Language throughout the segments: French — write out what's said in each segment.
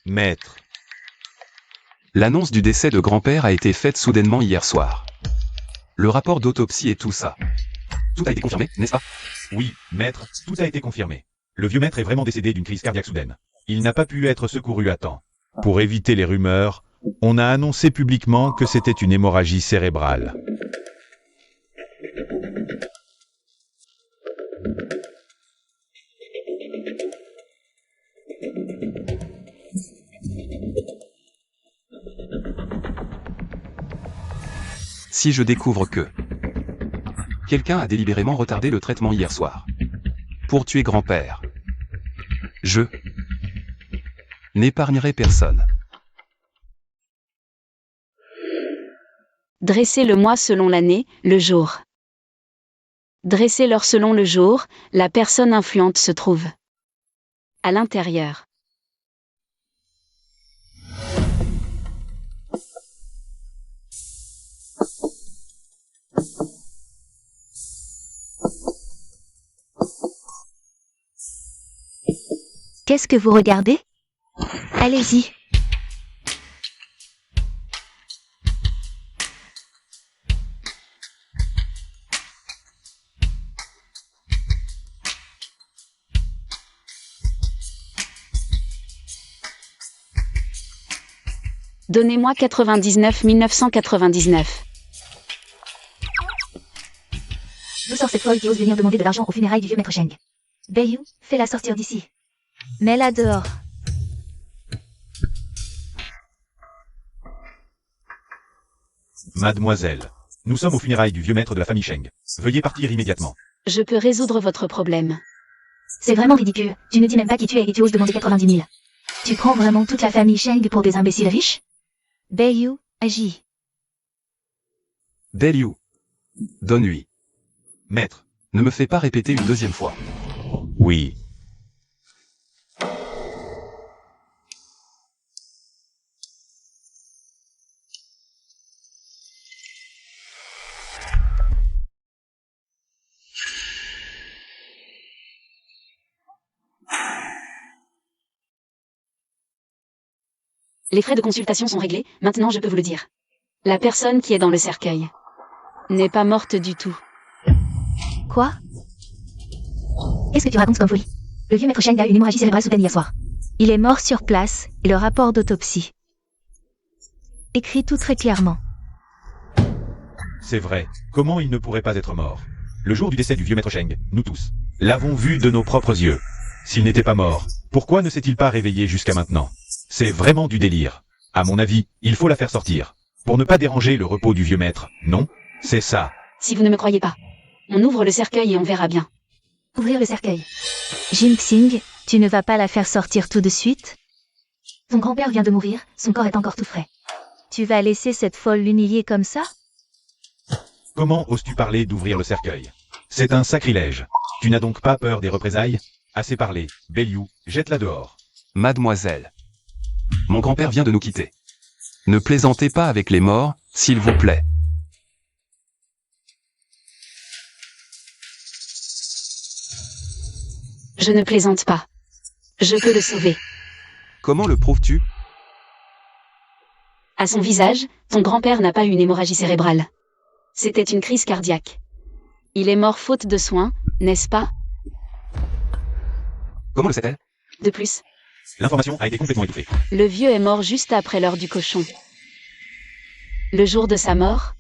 Maître. L'annonce du décès de grand-père a été faite soudainement hier soir. Le rapport d'autopsie et tout ça. Tout a été confirmé, n'est-ce pas? Oui, maître, tout a été confirmé. Le vieux maître est vraiment décédé d'une crise cardiaque soudaine. Il n'a pas pu être secouru à temps. Pour éviter les rumeurs, on a annoncé publiquement que c'était une hémorragie cérébrale. Si je découvre que quelqu'un a délibérément retardé le traitement hier soir pour tuer grand-père, je n'épargnerai personne. Dressez le mois selon l'année, le jour. Dressez l'heure selon le jour, la personne influente se trouve à l'intérieur. Qu'est-ce que vous regardez? Allez-y. Donnez-moi 99 1999. D'où sort cette folle qui ose venir demander de l'argent aux funérailles du vieux maître Sheng? Beiyu, fais-la sortir d'ici. Mets-la dehors. Mademoiselle, nous sommes aux funérailles du vieux maître de la famille Sheng. Veuillez partir immédiatement. Je peux résoudre votre problème. C'est vraiment ridicule. Tu ne dis même pas qui tu es et tu oses demander 90 000. Tu prends vraiment toute la famille Sheng pour des imbéciles riches? Beiyu, agis. Beiyu, donne-lui. Maître. Ne me fais pas répéter une deuxième fois. Oui. Les frais de consultation sont réglés, maintenant je peux vous le dire. La personne qui est dans le cercueil n'est pas morte du tout. Quoi? Qu'est-ce que tu racontes comme folie? Le vieux maître Sheng a eu une hémorragie cérébrale soudaine hier soir. Il est mort sur place, et le rapport d'autopsie écrit tout très clairement. C'est vrai. Comment il ne pourrait pas être mort? Le jour du décès du vieux maître Sheng, nous tous l'avons vu de nos propres yeux. S'il n'était pas mort, pourquoi ne s'est-il pas réveillé jusqu'à maintenant? C'est vraiment du délire. À mon avis, il faut la faire sortir. Pour ne pas déranger le repos du vieux maître, non? C'est ça. Si vous ne me croyez pas, on ouvre le cercueil et on verra bien. Ouvrir le cercueil. Jinxing, tu ne vas pas la faire sortir tout de suite? Ton grand-père vient de mourir, son corps est encore tout frais. Tu vas laisser cette folle l'humilier comme ça? Comment oses-tu parler d'ouvrir le cercueil? C'est un sacrilège. Tu n'as donc pas peur des représailles? Assez parlé. Beiyu, jette-la dehors. Mademoiselle, mon grand-père vient de nous quitter. Ne plaisantez pas avec les morts, s'il vous plaît. Je ne plaisante pas. Je peux le sauver. Comment le prouves-tu? À son visage, ton grand-père n'a pas eu une hémorragie cérébrale. C'était une crise cardiaque. Il est mort faute de soins, n'est-ce pas? Comment le sait-elle? De plus, L'information a été complètement étouffée. le vieux est mort juste après l'heure du cochon. Le jour de sa mort,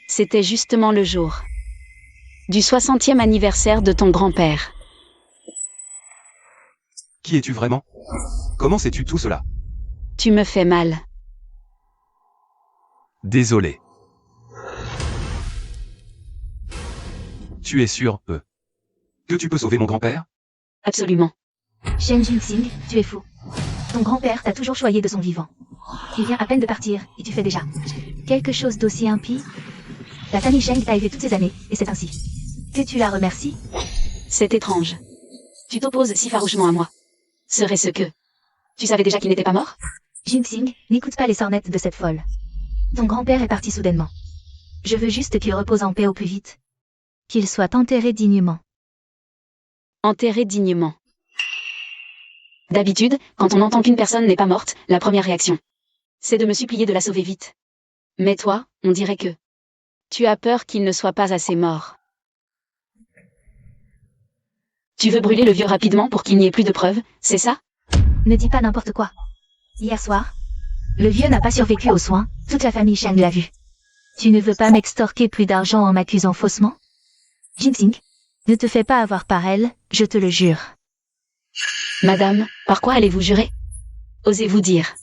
c'était justement le jour du 60e anniversaire de ton grand-père. Qui es-tu vraiment? Comment sais-tu tout cela? Tu me fais mal. Désolé. Tu es sûr, que tu peux sauver mon grand-père? Absolument. Shen Jinxing, tu es fou. Ton grand-père t'a toujours choyé de son vivant. Il vient à peine de partir, et tu fais déjà quelque chose d'aussi impie? La famille Sheng t'a aidé toutes ces années, et c'est ainsi que tu la remercies? C'est étrange. Tu t'opposes si farouchement à moi. Serait-ce que tu savais déjà qu'il n'était pas mort? Jinxing, n'écoute pas les sornettes de cette folle. Ton grand-père est parti soudainement. Je veux juste qu'il repose en paix au plus vite. Qu'il soit enterré dignement. Enterré dignement. D'habitude, quand on entend qu'une personne n'est pas morte, la première réaction, c'est de me supplier de la sauver vite. Mais toi, on dirait que tu as peur qu'il ne soit pas assez mort. Tu veux brûler le vieux rapidement pour qu'il n'y ait plus de preuves, c'est ça? Ne dis pas n'importe quoi. Hier soir, le vieux n'a pas survécu aux soins, toute la famille Shang l'a vu. Tu ne veux pas m'extorquer plus d'argent en m'accusant faussement? Jinxing, ne te fais pas avoir par elle, je te le jure. Madame, par quoi allez-vous jurer? Osez-vous dire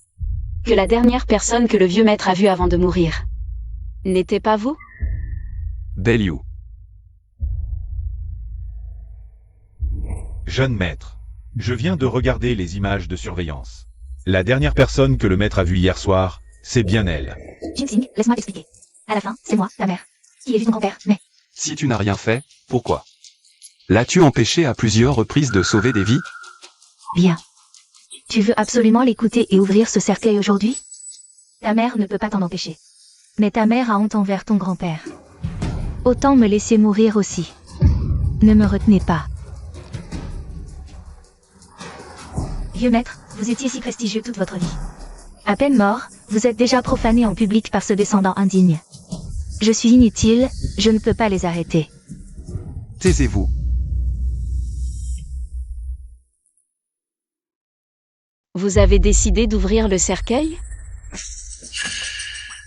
que la dernière personne que le vieux maître a vue avant de mourir n'était pas vous? Belle. Jeune maître, je viens de regarder les images de surveillance. La dernière personne que le maître a vue hier soir, c'est bien elle. Jinxing, laisse-moi t'expliquer. À la fin, c'est moi, ta mère, qui ai vu ton grand-père, mais... Si tu n'as rien fait, pourquoi? L'as-tu empêché à plusieurs reprises de sauver des vies? Bien. Tu veux absolument l'écouter et ouvrir ce cercueil aujourd'hui? Ta mère ne peut pas t'en empêcher. Mais ta mère a honte envers ton grand-père. Autant me laisser mourir aussi. Ne me retenez pas. Vieux maître, vous étiez si prestigieux toute votre vie. À peine mort, vous êtes déjà profané en public par ce descendant indigne. Je suis inutile, je ne peux pas les arrêter. Taisez-vous. Vous avez décidé d'ouvrir le cercueil?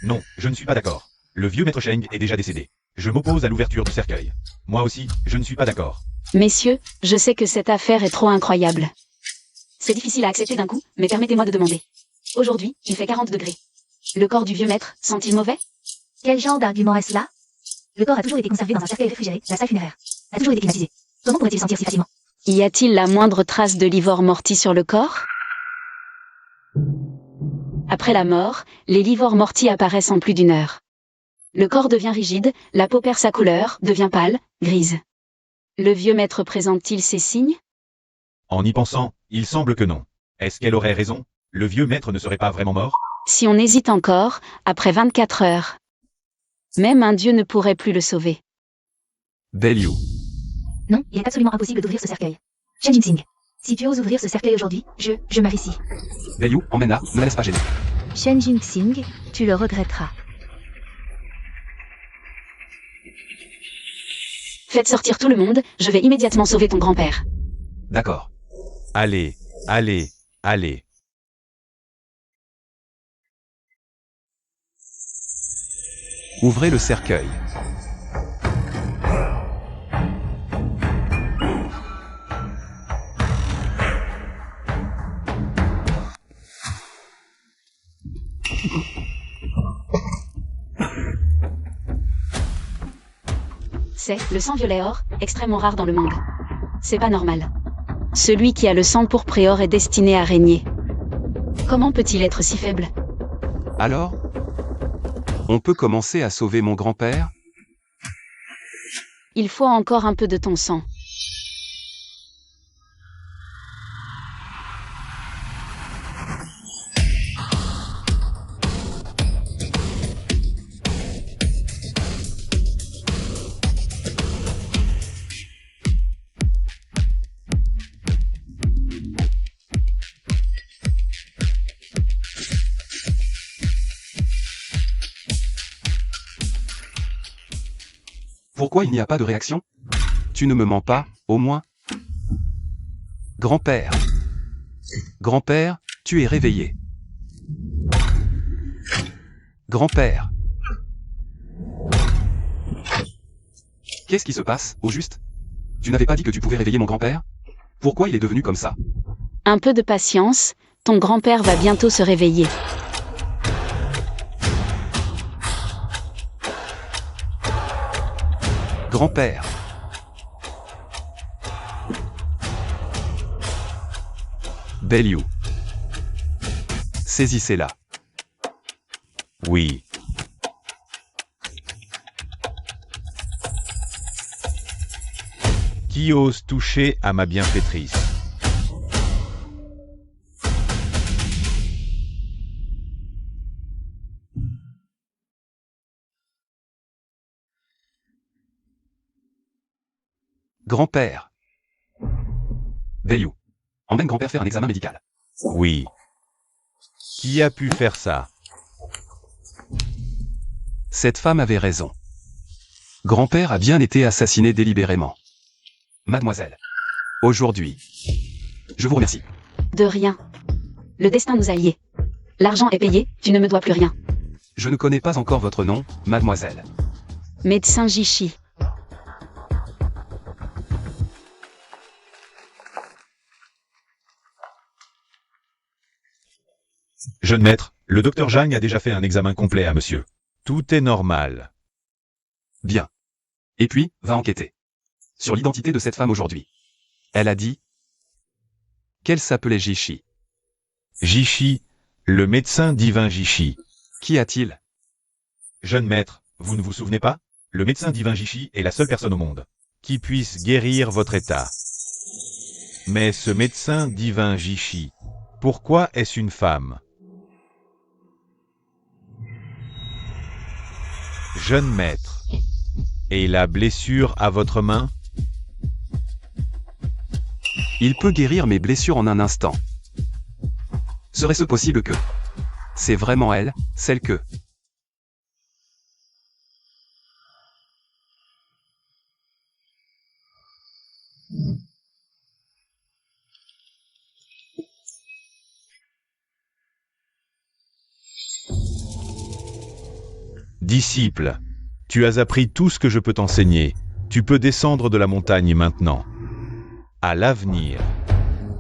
Non, je ne suis pas d'accord. Le vieux maître Sheng est déjà décédé. Je m'oppose à l'ouverture du cercueil. Moi aussi, je ne suis pas d'accord. Messieurs, je sais que cette affaire est trop incroyable. C'est difficile à accepter d'un coup, mais permettez-moi de demander. Aujourd'hui, il fait 40 degrés. Le corps du vieux maître sent-il mauvais? Quel genre d'argument est-ce là? Le corps a toujours été conservé dans un cercueil réfrigéré, la salle funéraire. A toujours été climatisé. Comment pourrait-il sentir si facilement? Y a-t-il la moindre trace de livore mortis sur le corps? Après la mort, les livores mortis apparaissent en plus d'1 heure. Le corps devient rigide, la peau perd sa couleur, devient pâle, grise. Le vieux maître présente-t-il ces signes? En y pensant, il semble que non. Est-ce qu'elle aurait raison? Le vieux maître ne serait pas vraiment mort? Si on hésite encore, après 24 heures, même un dieu ne pourrait plus le sauver. Belle. Non, il est absolument impossible d'ouvrir ce cercueil. Shen Jinxing, si tu oses ouvrir ce cercueil aujourd'hui, je m'afficie. Belle, emmène-la, ne la laisse pas gêner. Shen Jinxing, tu le regretteras. Faites sortir tout le monde, je vais immédiatement sauver ton grand-père. D'accord. Allez, allez, allez. Ouvrez le cercueil. C'est le sang violet or, extrêmement rare dans le monde. C'est pas normal. Celui qui a le sang pourpre et or est destiné à régner. Comment peut-il être si faible? Alors? On peut commencer à sauver mon grand-père? Il faut encore un peu de ton sang. Pourquoi il n'y a pas de réaction? Tu ne me mens pas, au moins? Grand-père. Grand-père, tu es réveillé. Grand-père. Qu'est-ce qui se passe, au juste? Tu n'avais pas dit que tu pouvais réveiller mon grand-père? Pourquoi il est devenu comme ça? Un peu de patience, ton grand-père va bientôt se réveiller. Grand-père. Belle. Saisissez-la. Oui. Qui ose toucher à ma bienfaitrice? Grand-père. Belle. Emmène grand-père faire un examen médical. Oui. Qui a pu faire ça? Cette femme avait raison. Grand-père a bien été assassiné délibérément. Mademoiselle. Aujourd'hui. Je vous remercie. De rien. Le destin nous a liés. L'argent est payé, tu ne me dois plus rien. Je ne connais pas encore votre nom, mademoiselle. Médecin Jishi. Jeune maître, le docteur Zhang a déjà fait un examen complet à monsieur. Tout est normal. Bien. Et puis, va enquêter. Sur l'identité de cette femme aujourd'hui. Elle a dit qu'elle s'appelait Jishi. Jishi, le médecin divin Jishi. Qu'y a-t-il? Jeune maître, vous ne vous souvenez pas? Le médecin divin Jishi est la seule personne au monde qui puisse guérir votre état. Mais ce médecin divin Jishi, pourquoi est-ce une femme? Jeune maître. Et la blessure à votre main? Il peut guérir mes blessures en un instant. Serait-ce possible que... C'est vraiment elle, celle que... Disciple, tu as appris tout ce que je peux t'enseigner. Tu peux descendre de la montagne maintenant. À l'avenir,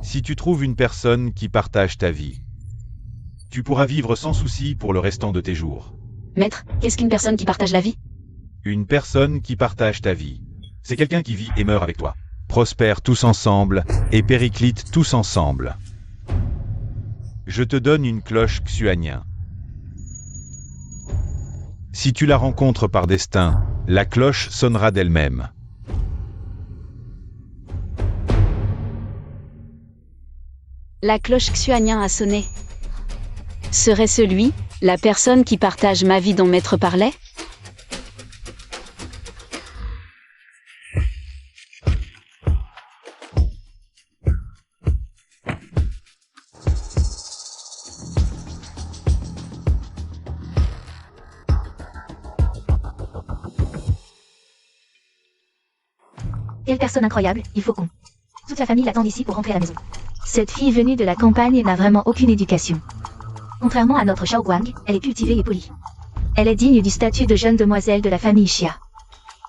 si tu trouves une personne qui partage ta vie, tu pourras vivre sans souci pour le restant de tes jours. Maître, qu'est-ce qu'une personne qui partage la vie? Une personne qui partage ta vie, c'est quelqu'un qui vit et meurt avec toi. Prospère tous ensemble et périclite tous ensemble. Je te donne une cloche Xuanien. Si tu la rencontres par destin, la cloche sonnera d'elle-même. La cloche Xuanien a sonné. Serait-ce lui, la personne qui partage ma vie dont Maître parlait? Quelle personne incroyable, il faut qu'on... Toute la famille l'attend ici pour rentrer à la maison. Cette fille venue de la campagne n'a vraiment aucune éducation. Contrairement à notre Xiao Guang, elle est cultivée et polie. Elle est digne du statut de jeune demoiselle de la famille Xia.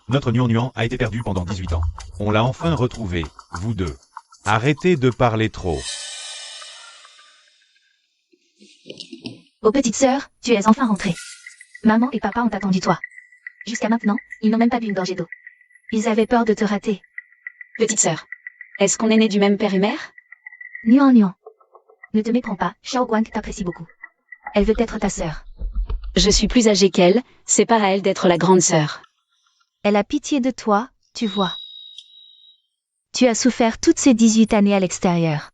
Notre Nuan Nuan a été perdu pendant 18 ans. On l'a enfin retrouvé, vous deux. Arrêtez de parler trop. Oh petite sœur, tu es enfin rentrée. Maman et papa ont attendu toi. Jusqu'à maintenant, ils n'ont même pas bu une gorgée d'eau. Ils avaient peur de te rater. Petite sœur, est-ce qu'on est nés du même père et mère? Nuan Nuan. Ne te méprends pas, Xiao Guang t'apprécie beaucoup. Elle veut être ta sœur. Je suis plus âgée qu'elle, c'est pas à elle d'être la grande sœur. Elle a pitié de toi, tu vois. Tu as souffert toutes ces 18 années à l'extérieur.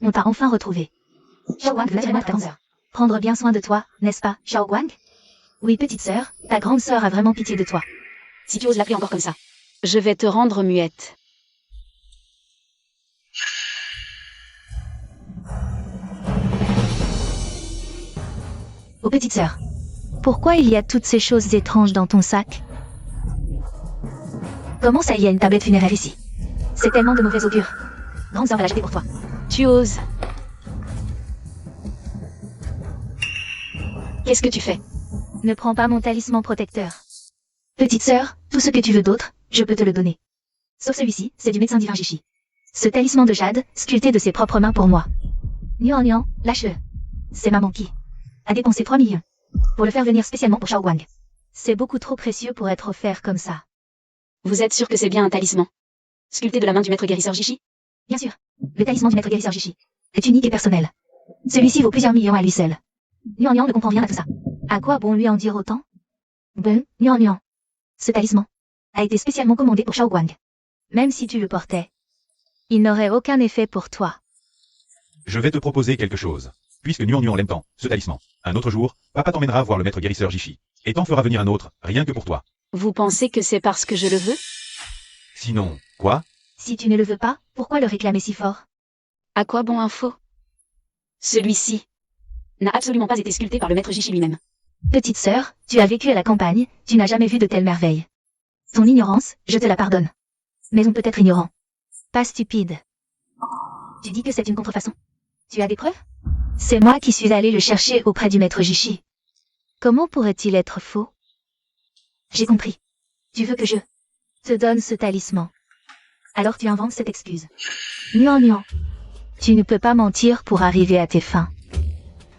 On t'a enfin retrouvé. Xiao Guang veut vraiment ta grande sœur. Prendre bien soin de toi, n'est-ce pas, Xiao Guang? Oui, petite sœur, ta grande sœur a vraiment pitié de toi. Si tu oses l'appeler encore comme ça, je vais te rendre muette. Oh petite sœur, pourquoi il y a toutes ces choses étranges dans ton sac? Comment ça, il y a une tablette funéraire ici? C'est tellement de mauvais augure. Grande sœur va la jeter pour toi. Tu oses. Qu'est-ce que tu fais? Ne prends pas mon talisman protecteur. Petite sœur, tout ce que tu veux d'autre, je peux te le donner. Sauf celui-ci, c'est du médecin divin Jishi. Ce talisman de jade, sculpté de ses propres mains pour moi. Nuan Nuan, lâche-le. C'est maman qui a dépensé 3 millions pour le faire venir spécialement pour Xiao Guang. C'est beaucoup trop précieux pour être offert comme ça. Vous êtes sûr que c'est bien un talisman? Sculpté de la main du maître guérisseur Jishi? Bien sûr. Le talisman du maître guérisseur Jishi est unique et personnel. Celui-ci vaut plusieurs millions à lui seul. Nuan Nuan ne comprend rien à tout ça. À quoi bon lui en dire autant? Bon, Nuan Nuan. Ce talisman a été spécialement commandé pour Xiao Guang. Même si tu le portais, il n'aurait aucun effet pour toi. Je vais te proposer quelque chose. Puisque Nuan Nuan l'aime tant, ce talisman. Un autre jour, papa t'emmènera voir le maître guérisseur Jishi. Et t'en fera venir un autre, rien que pour toi. Vous pensez que c'est parce que je le veux? Sinon, quoi? Si tu ne le veux pas, pourquoi le réclamer si fort? À quoi bon un faux? Celui-ci n'a absolument pas été sculpté par le maître Jishi lui-même. Petite sœur, tu as vécu à la campagne, tu n'as jamais vu de telles merveilles. Ton ignorance, je te la pardonne. Mais on peut être ignorant. Pas stupide. Tu dis que c'est une contrefaçon. Tu as des preuves? C'est moi qui suis allé le chercher auprès du maître Jishi. Comment pourrait-il être faux? J'ai compris. Tu veux que je te donne ce talisman. Alors tu inventes cette excuse. Nuan. Tu ne peux pas mentir pour arriver à tes fins.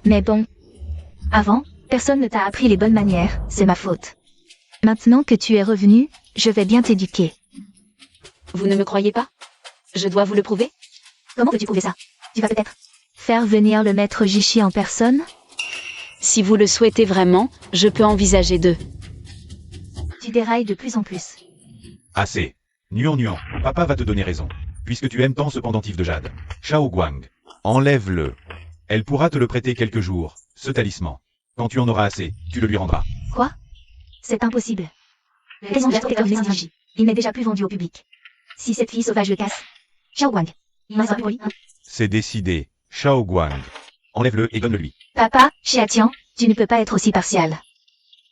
Mais bon. Avant, personne ne t'a appris les bonnes manières, c'est ma faute. Maintenant que tu es revenu, je vais bien t'éduquer. Vous ne me croyez pas? Je dois vous le prouver? Comment peux-tu prouver ça? Tu vas peut-être faire venir le maître Jishi en personne? Si vous le souhaitez vraiment, je peux envisager de... Tu dérailles de plus en plus. Assez. Nuan, papa va te donner raison. Puisque tu aimes tant ce pendentif de jade. Shao Guang, enlève-le. Elle pourra te le prêter quelques jours, ce talisman. Quand tu en auras assez, tu le lui rendras. Quoi? C'est impossible. Le talisman de jade protecteur du médecin Jishi. Il n'est déjà plus vendu au public. Si cette fille sauvage le casse... Shao Guang. Il n'en restera plus pour lui. C'est décidé. Shao Guang. Enlève-le et donne-le lui. Papa, Xiatian, tu ne peux pas être aussi partial.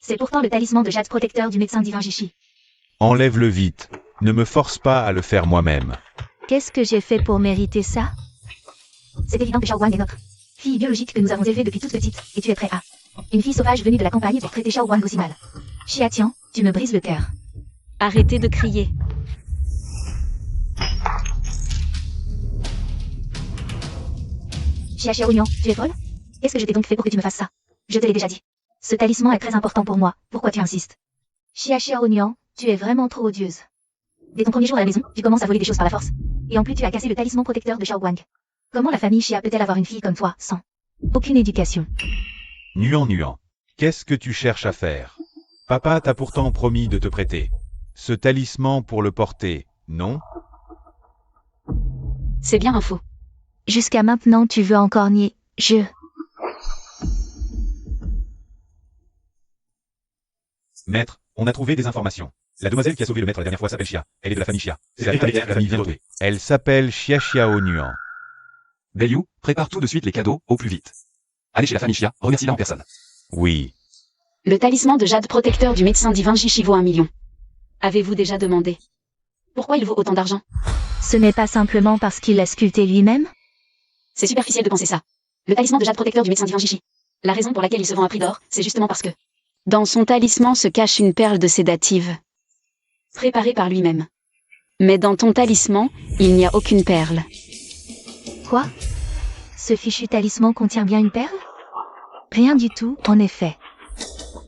C'est pourtant le talisman de jade protecteur du médecin divin Jishi. Enlève-le vite. Ne me force pas à le faire moi-même. Qu'est-ce que j'ai fait pour mériter ça? C'est évident que Shao Guang est notre fille biologique que nous avons élevée depuis toute petite, et tu es prêt à... Une fille sauvage venue de la campagne pour traiter Shao Guang aussi mal. Xiatian, tu me brises le cœur. Arrêtez de crier. Xiaounian, tu es folle? Qu'est-ce que je t'ai donc fait pour que tu me fasses ça? Je te l'ai déjà dit. Ce talisman est très important pour moi, pourquoi tu insistes? Xiaounian, tu es vraiment trop odieuse. Dès ton premier jour à la maison, tu commences à voler des choses par la force. Et en plus tu as cassé le talisman protecteur de Shao Guang. Comment la famille Xia peut-elle avoir une fille comme toi, sans aucune éducation? Nuan. Qu'est-ce que tu cherches à faire? Papa t'a pourtant promis de te prêter ce talisman pour le porter, non? C'est bien un faux. Jusqu'à maintenant tu veux encore nier, Maître, on a trouvé des informations. La demoiselle qui a sauvé le maître la dernière fois s'appelle Xia. Elle est de la famille Xia. C'est la famille vient de retrouver. Elle s'appelle Xiaonuan. Beiyu, prépare tout de suite les cadeaux, au plus vite. Allez chez la famille Xia, remercie-la en personne. Oui. Le talisman de jade protecteur du médecin divin Jishi vaut 1 million. Avez-vous déjà demandé pourquoi il vaut autant d'argent? Ce n'est pas simplement parce qu'il l'a sculpté lui-même? C'est superficiel de penser ça. Le talisman de jade protecteur du médecin divin Jishi. La raison pour laquelle il se vend à prix d'or, c'est justement parce que dans son talisman se cache une perle de sédative. Préparée par lui-même. Mais dans ton talisman, il n'y a aucune perle. Quoi? Ce fichu talisman contient bien une perle? Rien du tout, en effet.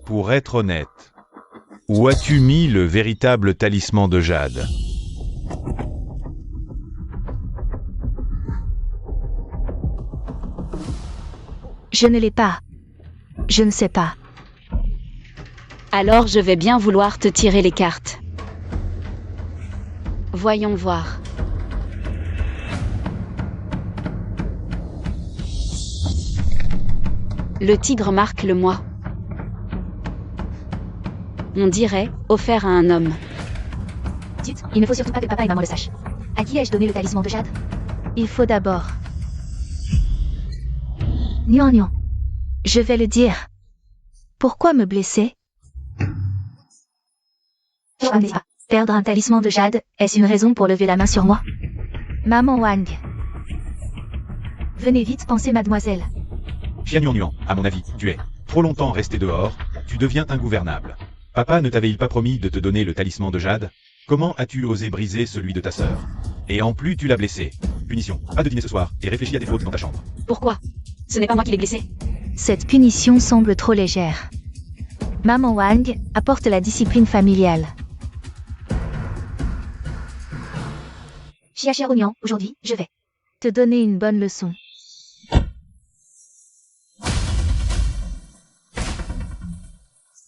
Pour être honnête, où as-tu mis le véritable talisman de jade? Je ne l'ai pas. Je ne sais pas. Alors je vais bien vouloir te tirer les cartes. Voyons voir. Le tigre marque le mois. On dirait, offert à un homme. Tut, il ne faut surtout pas que papa et maman le sachent. À qui ai-je donné le talisman de jade? Il faut d'abord... Nuan. Je vais le dire. Pourquoi me blesser? Perdre un talisman de jade, est-ce une raison pour lever la main sur moi? Maman Wang. Venez vite penser, mademoiselle. Xiaonuan, à mon avis, tu es trop longtemps resté dehors, tu deviens ingouvernable. Papa ne t'avait-il pas promis de te donner le talisman de jade? Comment as-tu osé briser celui de ta sœur? Et en plus tu l'as blessé. Punition, pas de dîner ce soir, et réfléchis à tes fautes dans ta chambre. Pourquoi? Ce n'est pas moi qui l'ai blessé. Cette punition semble trop légère. Maman Wang apporte la discipline familiale. Xiaounian, aujourd'hui, je vais te donner une bonne leçon.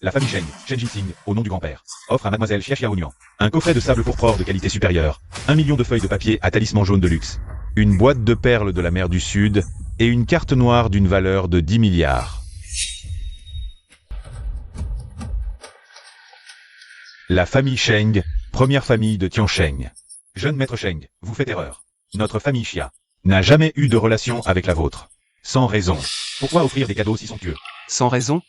La famille Shen Jinsing, au nom du grand-père, offre à mademoiselle Xiaonuan un coffret de sable pourpre de qualité supérieure, 1 million de feuilles de papier à talisman jaune de luxe, une boîte de perles de la mer du Sud et une carte noire d'une valeur de 10 milliards. La famille Sheng, première famille de Tiansheng. Jeune maître Sheng, vous faites erreur. Notre famille Xia n'a jamais eu de relation avec la vôtre. Sans raison. Pourquoi offrir des cadeaux si somptueux? Sans raison?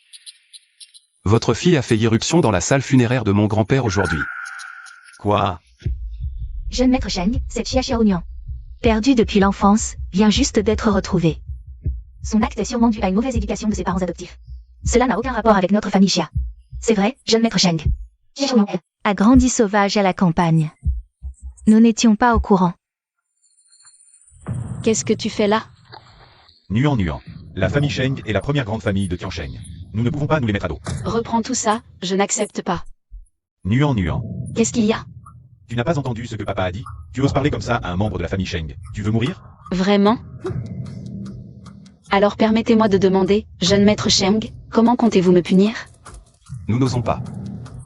Votre fille a fait irruption dans la salle funéraire de mon grand-père aujourd'hui. Quoi? Jeune maître Sheng, c'est Xia Xiaonian. Perdu depuis l'enfance, vient juste d'être retrouvé. Son acte est sûrement dû à une mauvaise éducation de ses parents adoptifs. Cela n'a aucun rapport avec notre famille Xia. C'est vrai, jeune maître Sheng. Xia Xiaonian a grandi sauvage à la campagne. Nous n'étions pas au courant. Qu'est-ce que tu fais là? Nuan. La famille Sheng est la première grande famille de Tiansheng. Nous ne pouvons pas nous les mettre à dos. Reprends tout ça, je n'accepte pas. Nuan. Qu'est-ce qu'il y a? Tu n'as pas entendu ce que papa a dit? Tu oses parler comme ça à un membre de la famille Sheng. Tu veux mourir? Vraiment? Alors permettez-moi de demander, jeune maître Sheng, comment comptez-vous me punir? Nous n'osons pas.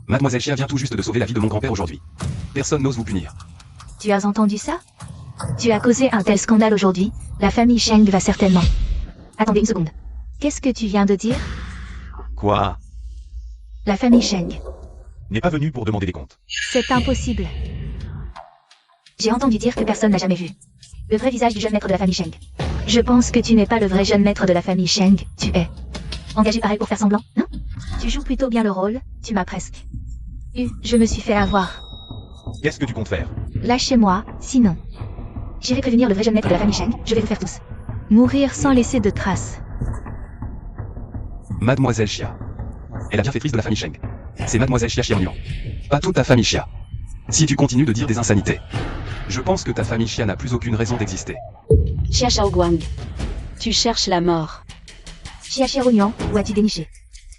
Mademoiselle Xia vient tout juste de sauver la vie de mon grand-père aujourd'hui. Personne n'ose vous punir. Tu as entendu ça? Tu as causé un tel scandale aujourd'hui, la famille Sheng va certainement... Attendez une seconde. Qu'est-ce que tu viens de dire? Quoi? La famille Sheng. N'est pas venu pour demander des comptes. C'est impossible. J'ai entendu dire que personne n'a jamais vu le vrai visage du jeune maître de la famille Sheng. Je pense que tu n'es pas le vrai jeune maître de la famille Sheng, tu es engagé pareil pour faire semblant, non? Tu joues plutôt bien le rôle, tu m'as presque je me suis fait avoir. Qu'est-ce que tu comptes faire? Lâchez-moi, sinon. J'irai prévenir le vrai jeune maître de la famille Sheng, je vais vous faire tous mourir sans laisser de traces. Mademoiselle Xia. Elle a bien fait triste de la famille Sheng. C'est Mademoiselle Xia Xiaonian. Pas toute ta famille Xia. Si tu continues de dire des insanités, je pense que ta famille Xia n'a plus aucune raison d'exister. Xia Xiaoguang. Tu cherches la mort. Xia Xiaonian, où as-tu déniché?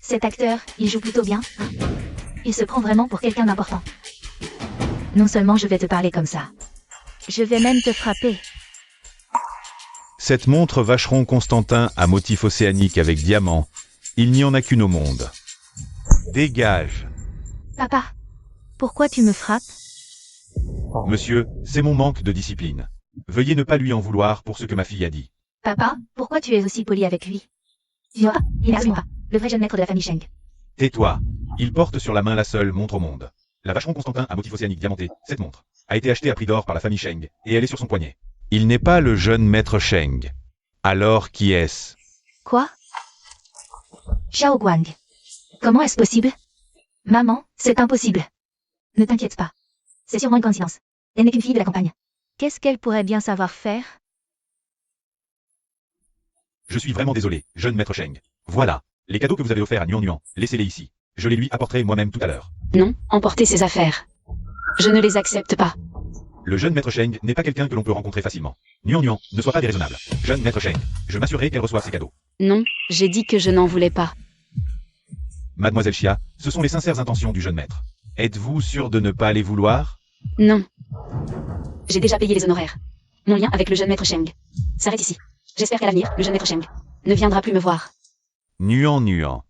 Cet acteur, il joue plutôt bien, hein? Il se prend vraiment pour quelqu'un d'important. Non seulement je vais te parler comme ça, je vais même te frapper. Cette montre Vacheron Constantin à motif océanique avec diamant, il n'y en a qu'une au monde. Dégage. Papa, pourquoi tu me frappes? Monsieur, c'est mon manque de discipline. Veuillez ne pas lui en vouloir pour ce que ma fille a dit. Papa, pourquoi tu es aussi poli avec lui? Tu vois, il n'est absolument pas le vrai jeune maître de la famille Sheng. Tais-toi. Il porte sur la main la seule montre au monde. La Vacheron Constantin à motif océanique diamanté, cette montre, a été achetée à prix d'or par la famille Sheng, et elle est sur son poignet. Il n'est pas le jeune maître Sheng. Alors qui est-ce? Quoi? Xiao Guang. Comment est-ce possible? Maman, c'est impossible. Ne t'inquiète pas. C'est sûrement une coïncidence. Elle n'est qu'une fille de la campagne. Qu'est-ce qu'elle pourrait bien savoir faire? Je suis vraiment désolé, jeune maître Sheng. Voilà, les cadeaux que vous avez offerts à Nuan, laissez-les ici. Je les lui apporterai moi-même tout à l'heure. Non, emportez ses affaires. Je ne les accepte pas. Le jeune maître Sheng n'est pas quelqu'un que l'on peut rencontrer facilement. Nuan, ne sois pas déraisonnable. Jeune maître Sheng, je m'assurerai qu'elle reçoive ses cadeaux. Non, j'ai dit que je n'en voulais pas. Mademoiselle Xia, ce sont les sincères intentions du jeune maître. Êtes-vous sûr de ne pas les vouloir? Non. J'ai déjà payé les honoraires. Mon lien avec le jeune maître Sheng s'arrête ici. J'espère qu'à l'avenir, le jeune maître Sheng ne viendra plus me voir. Nuan.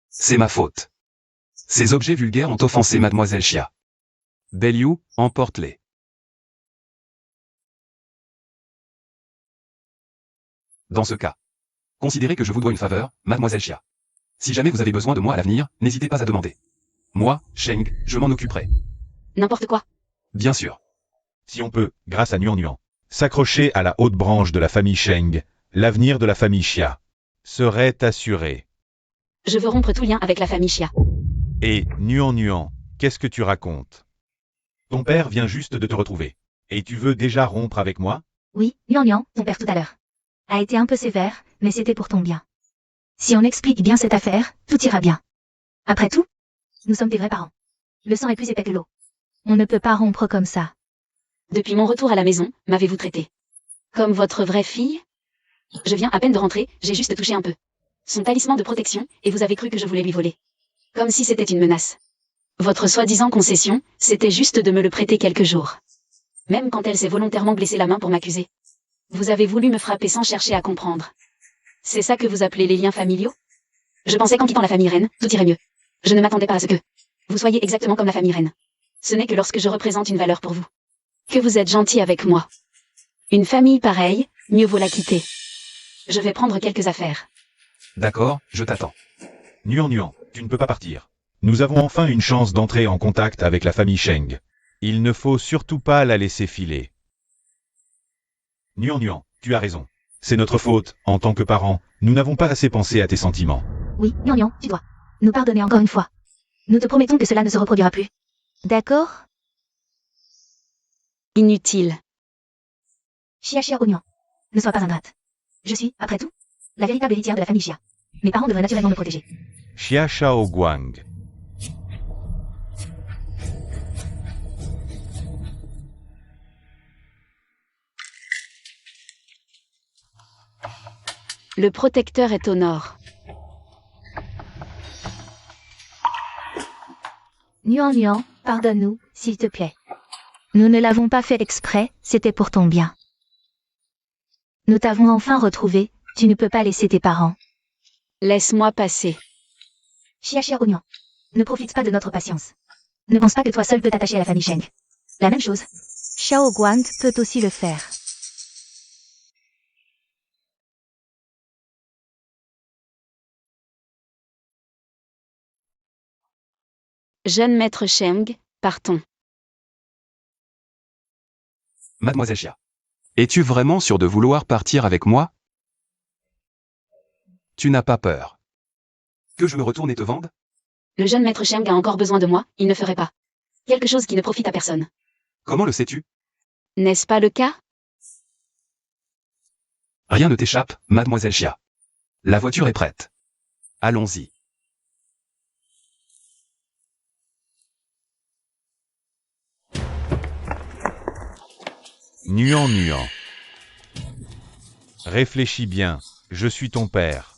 C'est ma faute. Ces objets vulgaires ont offensé Mademoiselle Xia. Beliou, emporte-les. Dans ce cas, considérez que je vous dois une faveur, Mademoiselle Xia. Si jamais vous avez besoin de moi à l'avenir, n'hésitez pas à demander. Moi, Sheng, je m'en occuperai. N'importe quoi. Bien sûr. Si on peut, grâce à Nuan, s'accrocher à la haute branche de la famille Sheng, l'avenir de la famille Xia serait assuré. Je veux rompre tout lien avec la famille Xia. Et, Nuan, qu'est-ce que tu racontes? Ton père vient juste de te retrouver. Et tu veux déjà rompre avec moi? Oui, Nuan, ton père tout à l'heure a été un peu sévère, mais c'était pour ton bien. Si on explique bien cette affaire, tout ira bien. Après tout, nous sommes des vrais parents. Le sang est plus épais que l'eau. On ne peut pas rompre comme ça. Depuis mon retour à la maison, m'avez-vous traité comme votre vraie fille? Je viens à peine de rentrer, j'ai juste touché un peu son talisman de protection, et vous avez cru que je voulais lui voler. Comme si c'était une menace. Votre soi-disant concession, c'était juste de me le prêter quelques jours. Même quand elle s'est volontairement blessée la main pour m'accuser. Vous avez voulu me frapper sans chercher à comprendre. C'est ça que vous appelez les liens familiaux? Je pensais qu'en quittant la famille reine, tout irait mieux. Je ne m'attendais pas à ce que vous soyez exactement comme la famille reine. Ce n'est que lorsque je représente une valeur pour vous que vous êtes gentil avec moi. Une famille pareille, mieux vaut la quitter. Je vais prendre quelques affaires. D'accord, je t'attends. Nuan, tu ne peux pas partir. Nous avons enfin une chance d'entrer en contact avec la famille Sheng. Il ne faut surtout pas la laisser filer. Nuan, tu as raison. C'est notre faute, en tant que parents, nous n'avons pas assez pensé à tes sentiments. Oui, Nian, tu dois nous pardonner encore une fois. Nous te promettons que cela ne se reproduira plus. D'accord? Inutile. Chia Oignon. Ne sois pas ingrate. Je suis, après tout, la véritable héritière de la famille Chia. Mes parents devraient naturellement me protéger. Xia Shao Guang. Le protecteur est au nord. Nuan, pardonne-nous, s'il te plaît. Nous ne l'avons pas fait exprès, c'était pour ton bien. Nous t'avons enfin retrouvé, tu ne peux pas laisser tes parents. Laisse-moi passer. Chia Oignon. Ne profite pas de notre patience. Ne pense pas que toi seul peux t'attacher à la famille Sheng. La même chose. Xiao Guang peut aussi le faire. Jeune maître Sheng, partons. Mademoiselle Chia. Es-tu vraiment sûre de vouloir partir avec moi? Tu n'as pas peur que je me retourne et te vende? Le jeune maître Sheng a encore besoin de moi, il ne ferait pas quelque chose qui ne profite à personne. Comment le sais-tu? N'est-ce pas le cas? Rien ne t'échappe, Mademoiselle Chia. La voiture est prête. Allons-y. Nuan. Réfléchis bien, je suis ton père.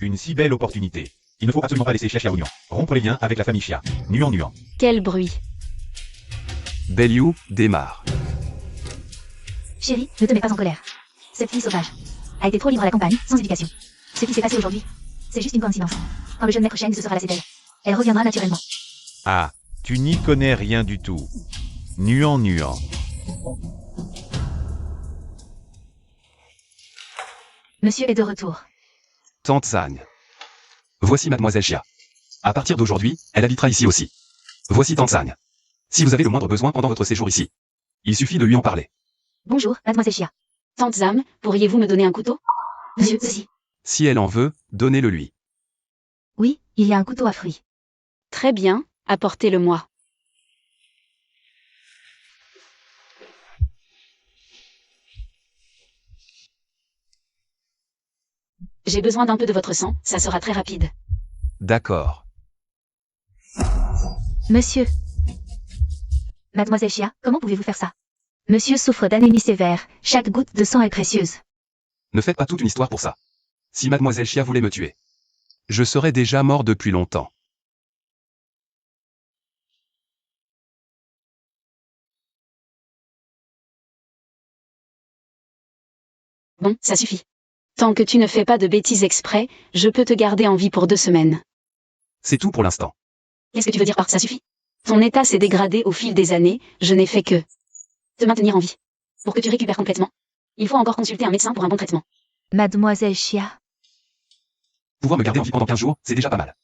Une si belle opportunité. Il ne faut absolument pas laisser Xia Xiaoyan rompre les liens avec la famille Xia. Nuan. Quel bruit. Beliou, démarre. Chérie, ne te mets pas en colère. Cette fille sauvage a été trop libre à la campagne, sans éducation. Ce qui s'est passé aujourd'hui, c'est juste une coïncidence. Quand le jeune maître Sheng se sera lassé d'elle, elle reviendra naturellement. Ah, tu n'y connais rien du tout. Nuan. Monsieur est de retour. Tante Sagne. Voici Mademoiselle Chia. À partir d'aujourd'hui, elle habitera ici aussi. Voici Tante Sagne. Si vous avez le moindre besoin pendant votre séjour ici, il suffit de lui en parler. Bonjour, Mademoiselle Chia. Tante Zam, pourriez-vous me donner un couteau? Monsieur, ceci. Si elle en veut, donnez-le lui. Oui, il y a un couteau à fruits. Très bien, apportez-le-moi. J'ai besoin d'un peu de votre sang, ça sera très rapide. D'accord. Monsieur. Mademoiselle Chia, comment pouvez-vous faire ça? Monsieur souffre d'anémie sévère, chaque goutte de sang est précieuse. Ne faites pas toute une histoire pour ça. Si Mademoiselle Chia voulait me tuer, je serais déjà mort depuis longtemps. Bon, ça suffit. Tant que tu ne fais pas de bêtises exprès, je peux te garder en vie pour 2 semaines. C'est tout pour l'instant. Qu'est-ce que tu veux dire par ça suffit? Ton état s'est dégradé au fil des années, je n'ai fait que te maintenir en vie. Pour que tu récupères complètement, il faut encore consulter un médecin pour un bon traitement. Mademoiselle Chia. Pouvoir me garder en vie pendant 15 jours, c'est déjà pas mal.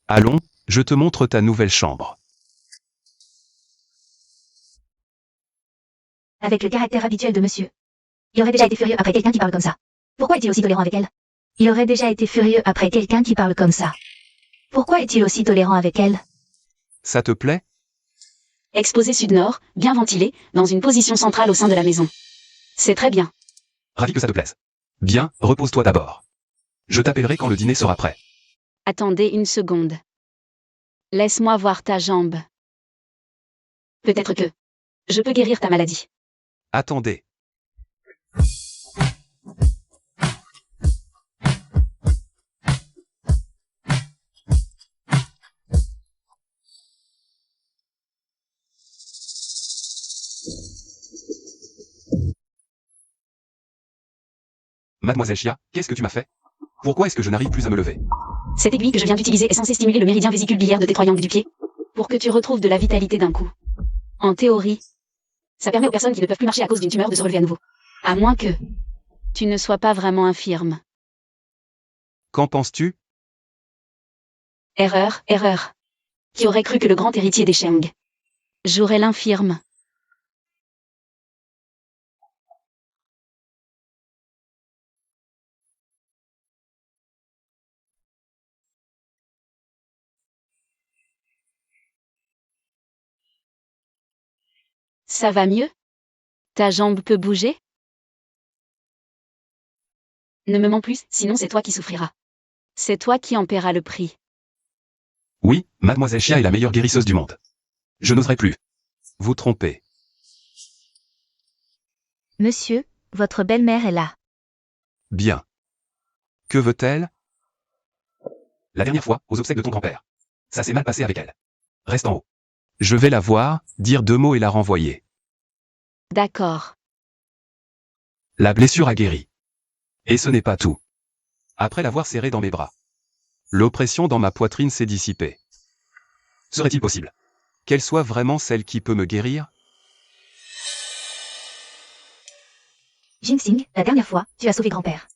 Allons, je te montre ta nouvelle chambre. Avec le caractère habituel de monsieur. Il aurait déjà été furieux après quelqu'un qui parle comme ça. Pourquoi est-il aussi tolérant avec elle? Il aurait déjà été furieux après quelqu'un qui parle comme ça. Pourquoi est-il aussi tolérant avec elle? Ça te plaît? Exposé sud-nord, bien ventilé, dans une position centrale au sein de la maison. C'est très bien. Ravi que ça te plaise. Bien, repose-toi d'abord. Je t'appellerai quand le dîner sera prêt. Attendez une seconde. Laisse-moi voir ta jambe. Peut-être que je peux guérir ta maladie. Attendez. Mademoiselle Chia, qu'est-ce que tu m'as fait? Pourquoi est-ce que je n'arrive plus à me lever? Cette aiguille que je viens d'utiliser est censée stimuler le méridien vésicule-biliaire de tes triangles du pied, pour que tu retrouves de la vitalité d'un coup. En théorie, ça permet aux personnes qui ne peuvent plus marcher à cause d'une tumeur de se relever à nouveau. À moins que tu ne sois pas vraiment infirme. Qu'en penses-tu? Erreur. Qui aurait cru que le grand héritier des Sheng jouerait l'infirme? Ça va mieux? Ta jambe peut bouger? Ne me mens plus, sinon c'est toi qui souffriras. C'est toi qui en paieras le prix. Oui, mademoiselle Xia est la meilleure guérisseuse du monde. Je n'oserais plus vous tromper. Monsieur, votre belle-mère est là. Bien. Que veut-elle? La dernière fois, aux obsèques de ton grand-père. Ça s'est mal passé avec elle. Reste en haut. Je vais la voir, dire 2 mots et la renvoyer. D'accord. La blessure a guéri. Et ce n'est pas tout. Après l'avoir serrée dans mes bras, l'oppression dans ma poitrine s'est dissipée. Serait-il possible qu'elle soit vraiment celle qui peut me guérir? Jinxing, la dernière fois, tu as sauvé grand-père.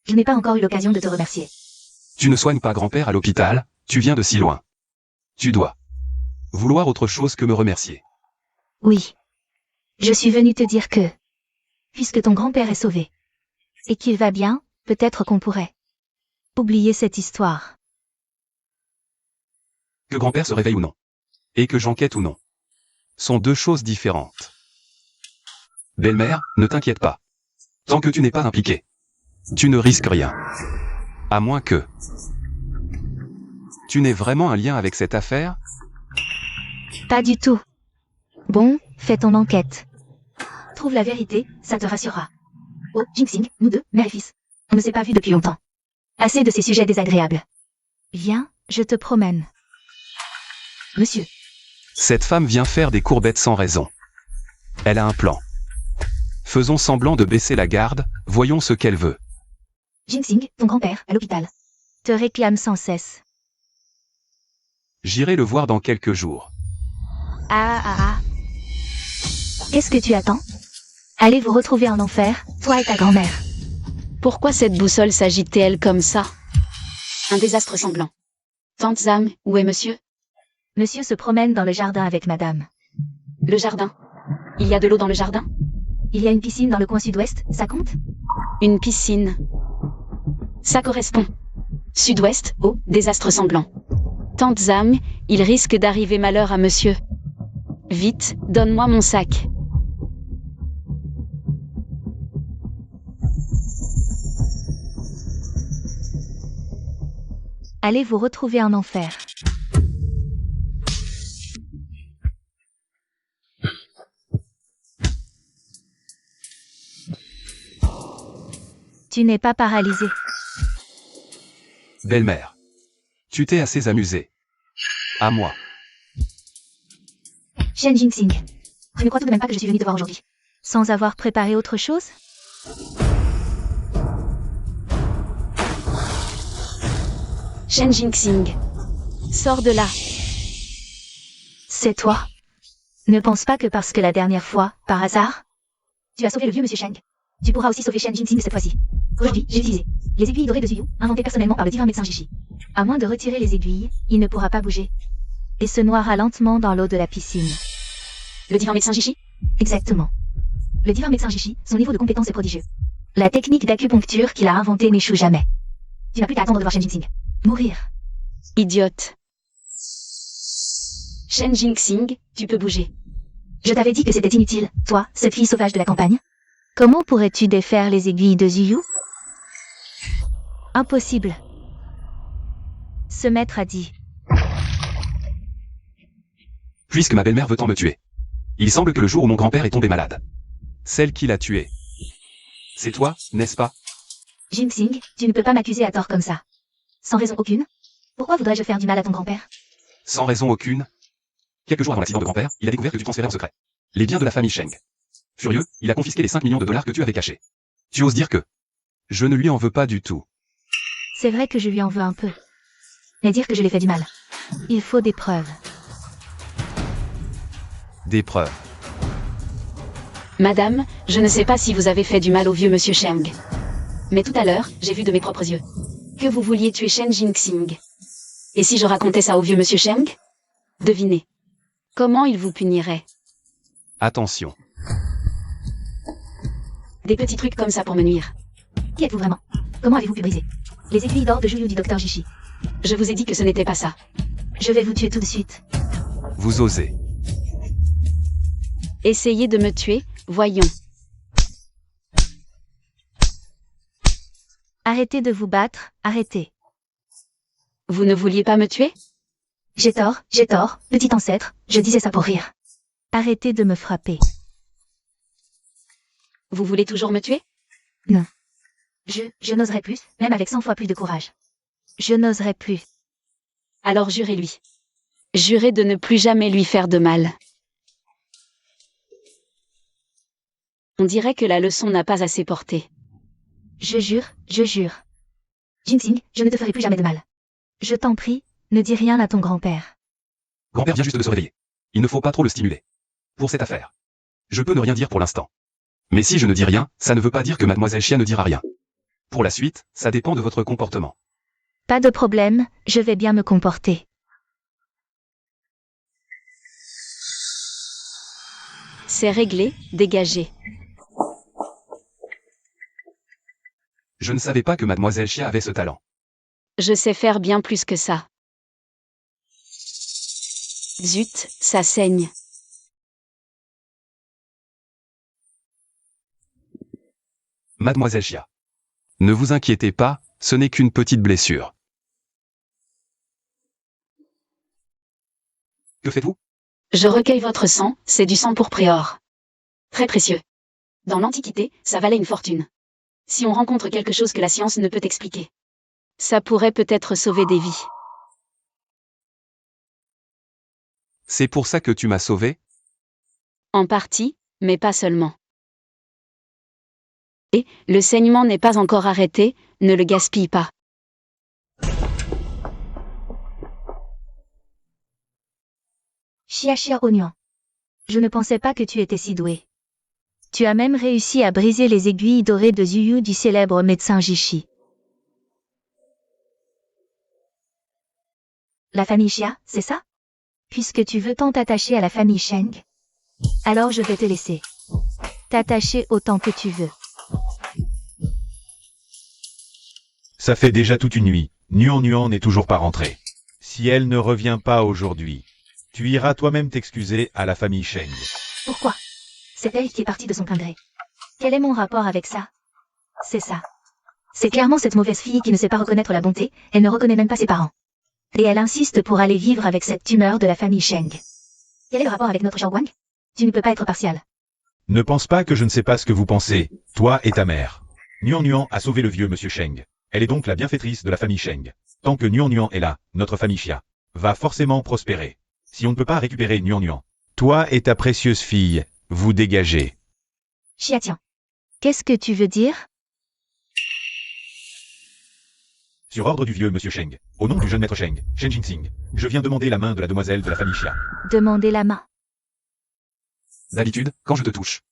Je n'ai pas encore eu l'occasion de te remercier. Tu ne soignes pas grand-père à l'hôpital, tu viens de si loin. Tu dois vouloir autre chose que me remercier. Oui. Je suis venu te dire que, puisque ton grand-père est sauvé, et qu'il va bien, peut-être qu'on pourrait oublier cette histoire. Que grand-père se réveille ou non, et que j'enquête ou non, sont 2 choses différentes. Belle-mère, ne t'inquiète pas. Tant que tu n'es pas impliqué, tu ne risques rien. À moins que tu n'aies vraiment un lien avec cette affaire? Pas du tout. Bon, fais ton enquête. Trouve la vérité, ça te rassurera. Oh, Jinxing, nous deux, mère et fils. On ne s'est pas vus depuis longtemps. Assez de ces sujets désagréables. Viens, je te promène. Monsieur. Cette femme vient faire des courbettes sans raison. Elle a un plan. Faisons semblant de baisser la garde, voyons ce qu'elle veut. Jinxing, ton grand-père, à l'hôpital, te réclame sans cesse. J'irai le voir dans quelques jours. Ah. Qu'est-ce que tu attends? Allez vous retrouver en enfer, toi et ta grand-mère. Pourquoi cette boussole s'agite-t-elle comme ça? Un désastre sanglant. Tante Zam, où est monsieur? Monsieur se promène dans le jardin avec madame. Le jardin. Il y a de l'eau dans le jardin? Il y a une piscine dans le coin sud-ouest, ça compte? Une piscine. Ça correspond. Sud-ouest, eau, désastre sanglant. Tante Zam, il risque d'arriver malheur à monsieur. Vite, donne-moi mon sac. Allez vous retrouver en enfer. Tu n'es pas paralysé. Belle-mère. Tu t'es assez amusée. À moi. Shen Jinxing. Tu ne crois tout de même pas que je suis venue te voir aujourd'hui? Sans avoir préparé autre chose? Shen Jinxing. Sors de là. C'est toi. Ne pense pas que parce que la dernière fois, par hasard, tu as sauvé le vieux monsieur Sheng, tu pourras aussi sauver Shen Jinxing cette fois-ci. Aujourd'hui, j'ai utilisé les aiguilles dorées de Zuyu, inventées personnellement par le divin médecin Jishi. À moins de retirer les aiguilles, il ne pourra pas bouger. Et se noiera lentement dans l'eau de la piscine. Le divin médecin Jishi? Exactement. Le divin médecin Jishi, son niveau de compétence est prodigieux. La technique d'acupuncture qu'il a inventée n'échoue jamais. Tu n'as plus qu'à attendre de voir Shen Jinxing mourir. Idiote. Shen Jinxing, tu peux bouger. Je t'avais dit que c'était inutile, toi, cette fille sauvage de la campagne. Comment pourrais-tu défaire les aiguilles de Zuyu? Impossible. Ce maître a dit. Puisque ma belle-mère veut tant me tuer. Il semble que le jour où mon grand-père est tombé malade, celle qui l'a tué, c'est toi, n'est-ce pas? Jinxing, tu ne peux pas m'accuser à tort comme ça. Sans raison aucune. Pourquoi voudrais-je faire du mal à ton grand-père? Sans raison aucune. Quelques jours avant l'accident de grand-père, il a découvert que tu transférais en secret les biens de la famille Sheng. Furieux, il a confisqué les 5 millions de dollars que tu avais cachés. Tu oses dire que je ne lui en veux pas du tout. C'est vrai que je lui en veux un peu. Mais dire que je lui ai fait du mal. Il faut des preuves. Des preuves. Madame, je ne sais pas si vous avez fait du mal au vieux monsieur Sheng. Mais tout à l'heure, j'ai vu de mes propres yeux que vous vouliez tuer Shen Jinxing. Et si je racontais ça au vieux monsieur Sheng? Devinez. Comment il vous punirait? Attention. Des petits trucs comme ça pour me nuire. Qui êtes-vous vraiment? Comment avez-vous pu briser les aiguilles d'or de Juyu du docteur Jishi? Je vous ai dit que ce n'était pas ça. Je vais vous tuer tout de suite. Vous osez. Essayez de me tuer, voyons. Arrêtez de vous battre, arrêtez. Vous ne vouliez pas me tuer? J'ai tort, petit ancêtre, je disais ça pour rire. Arrêtez de me frapper. Vous voulez toujours me tuer? Non. Je n'oserais plus, même avec 100 fois plus de courage. Je n'oserais plus. Alors jurez-lui. Jurez de ne plus jamais lui faire de mal. On dirait que la leçon n'a pas assez porté. Je jure. Jinxing, je ne te ferai plus jamais de mal. Je t'en prie, ne dis rien à ton grand-père. Grand-père vient juste de se réveiller. Il ne faut pas trop le stimuler. Pour cette affaire. Je peux ne rien dire pour l'instant. Mais si je ne dis rien, ça ne veut pas dire que mademoiselle Chia ne dira rien. Pour la suite, ça dépend de votre comportement. Pas de problème, je vais bien me comporter. C'est réglé, dégagez. Je ne savais pas que mademoiselle Chia avait ce talent. Je sais faire bien plus que ça. Zut, ça saigne. Mademoiselle Chia. Ne vous inquiétez pas, ce n'est qu'une petite blessure. Que faites-vous? Je recueille votre sang, c'est du sang pour Préor. Très précieux. Dans l'Antiquité, ça valait une fortune. Si on rencontre quelque chose que la science ne peut expliquer, ça pourrait peut-être sauver des vies. C'est pour ça que tu m'as sauvé? En partie, mais pas seulement. Et, le saignement n'est pas encore arrêté, ne le gaspille pas. Chia Oignon. Je ne pensais pas que tu étais si doué. Tu as même réussi à briser les aiguilles dorées de Zuyu du célèbre médecin Jishi. La famille Chia, c'est ça? Puisque tu veux tant t'attacher à la famille Sheng, alors je vais te laisser t'attacher autant que tu veux. Ça fait déjà toute une nuit. Nuan n'est toujours pas rentrée. Si elle ne revient pas aujourd'hui, tu iras toi-même t'excuser à la famille Sheng. Pourquoi? C'est elle qui est partie de son plein gré. Quel est mon rapport avec ça? C'est ça. C'est clairement cette mauvaise fille qui ne sait pas reconnaître la bonté, elle ne reconnaît même pas ses parents. Et elle insiste pour aller vivre avec cette tumeur de la famille Sheng. Quel est le rapport avec notre Xiaoguang? Tu ne peux pas être partial. Ne pense pas que je ne sais pas ce que vous pensez, toi et ta mère. Nuan a sauvé le vieux monsieur Sheng. Elle est donc la bienfaitrice de la famille Sheng. Tant que Nuan est là, notre famille Chia va forcément prospérer. Si on ne peut pas récupérer Nuan, toi et ta précieuse fille, vous dégagez. Chia tiens. Qu'est-ce que tu veux dire? Sur ordre du vieux monsieur Sheng, au nom du jeune maître Sheng, Shen Jinxing, je viens demander la main de la demoiselle de la famille Chia. Demandez la main. D'habitude, quand je te touche,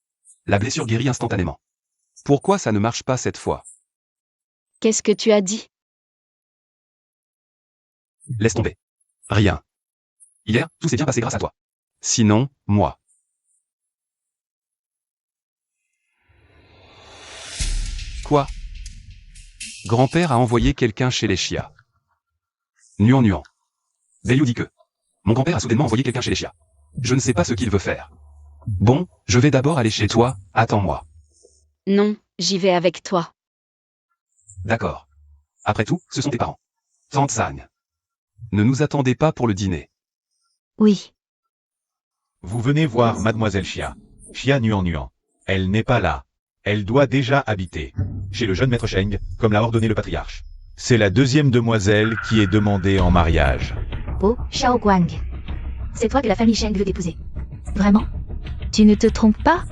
la blessure guérit instantanément. Pourquoi ça ne marche pas cette fois? Qu'est-ce que tu as dit? Laisse tomber. Rien. Hier, tout s'est bien passé grâce à toi. Sinon, moi. Quoi? Grand-père a envoyé quelqu'un chez les Chia. Nuan. Beiyu dit que. Mon grand-père a soudainement envoyé quelqu'un chez les Chia. Je ne sais pas ce qu'il veut faire. Bon, je vais d'abord aller chez toi, attends-moi. Non, j'y vais avec toi. D'accord. Après tout, ce sont tes parents. Tante Sang. Ne nous attendez pas pour le dîner. Oui. Vous venez voir mademoiselle Chia. Chia Nuan. Elle n'est pas là. Elle doit déjà habiter chez le jeune maître Sheng, comme l'a ordonné le patriarche. C'est la deuxième demoiselle qui est demandée en mariage. Oh, Xiaoguang. C'est toi que la famille Sheng veut épouser. Vraiment? Tu ne te trompes pas?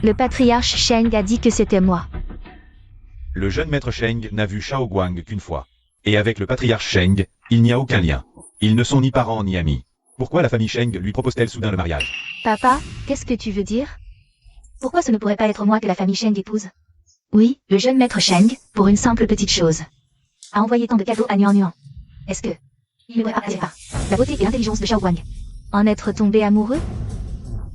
Le patriarche Sheng a dit que c'était moi. Le jeune maître Sheng n'a vu Xiaoguang qu'une fois. Et avec le patriarche Sheng, il n'y a aucun lien. Ils ne sont ni parents ni amis. Pourquoi la famille Sheng lui propose-t-elle soudain le mariage? Papa, qu'est-ce que tu veux dire? Pourquoi ce ne pourrait pas être moi que la famille Sheng épouse? Oui, le jeune maître Sheng, pour une simple petite chose, a envoyé tant de cadeaux à Nuan. Est-ce que Il ne pourrait pas. La beauté et l'intelligence de Xiao Guang. En être tombé amoureux?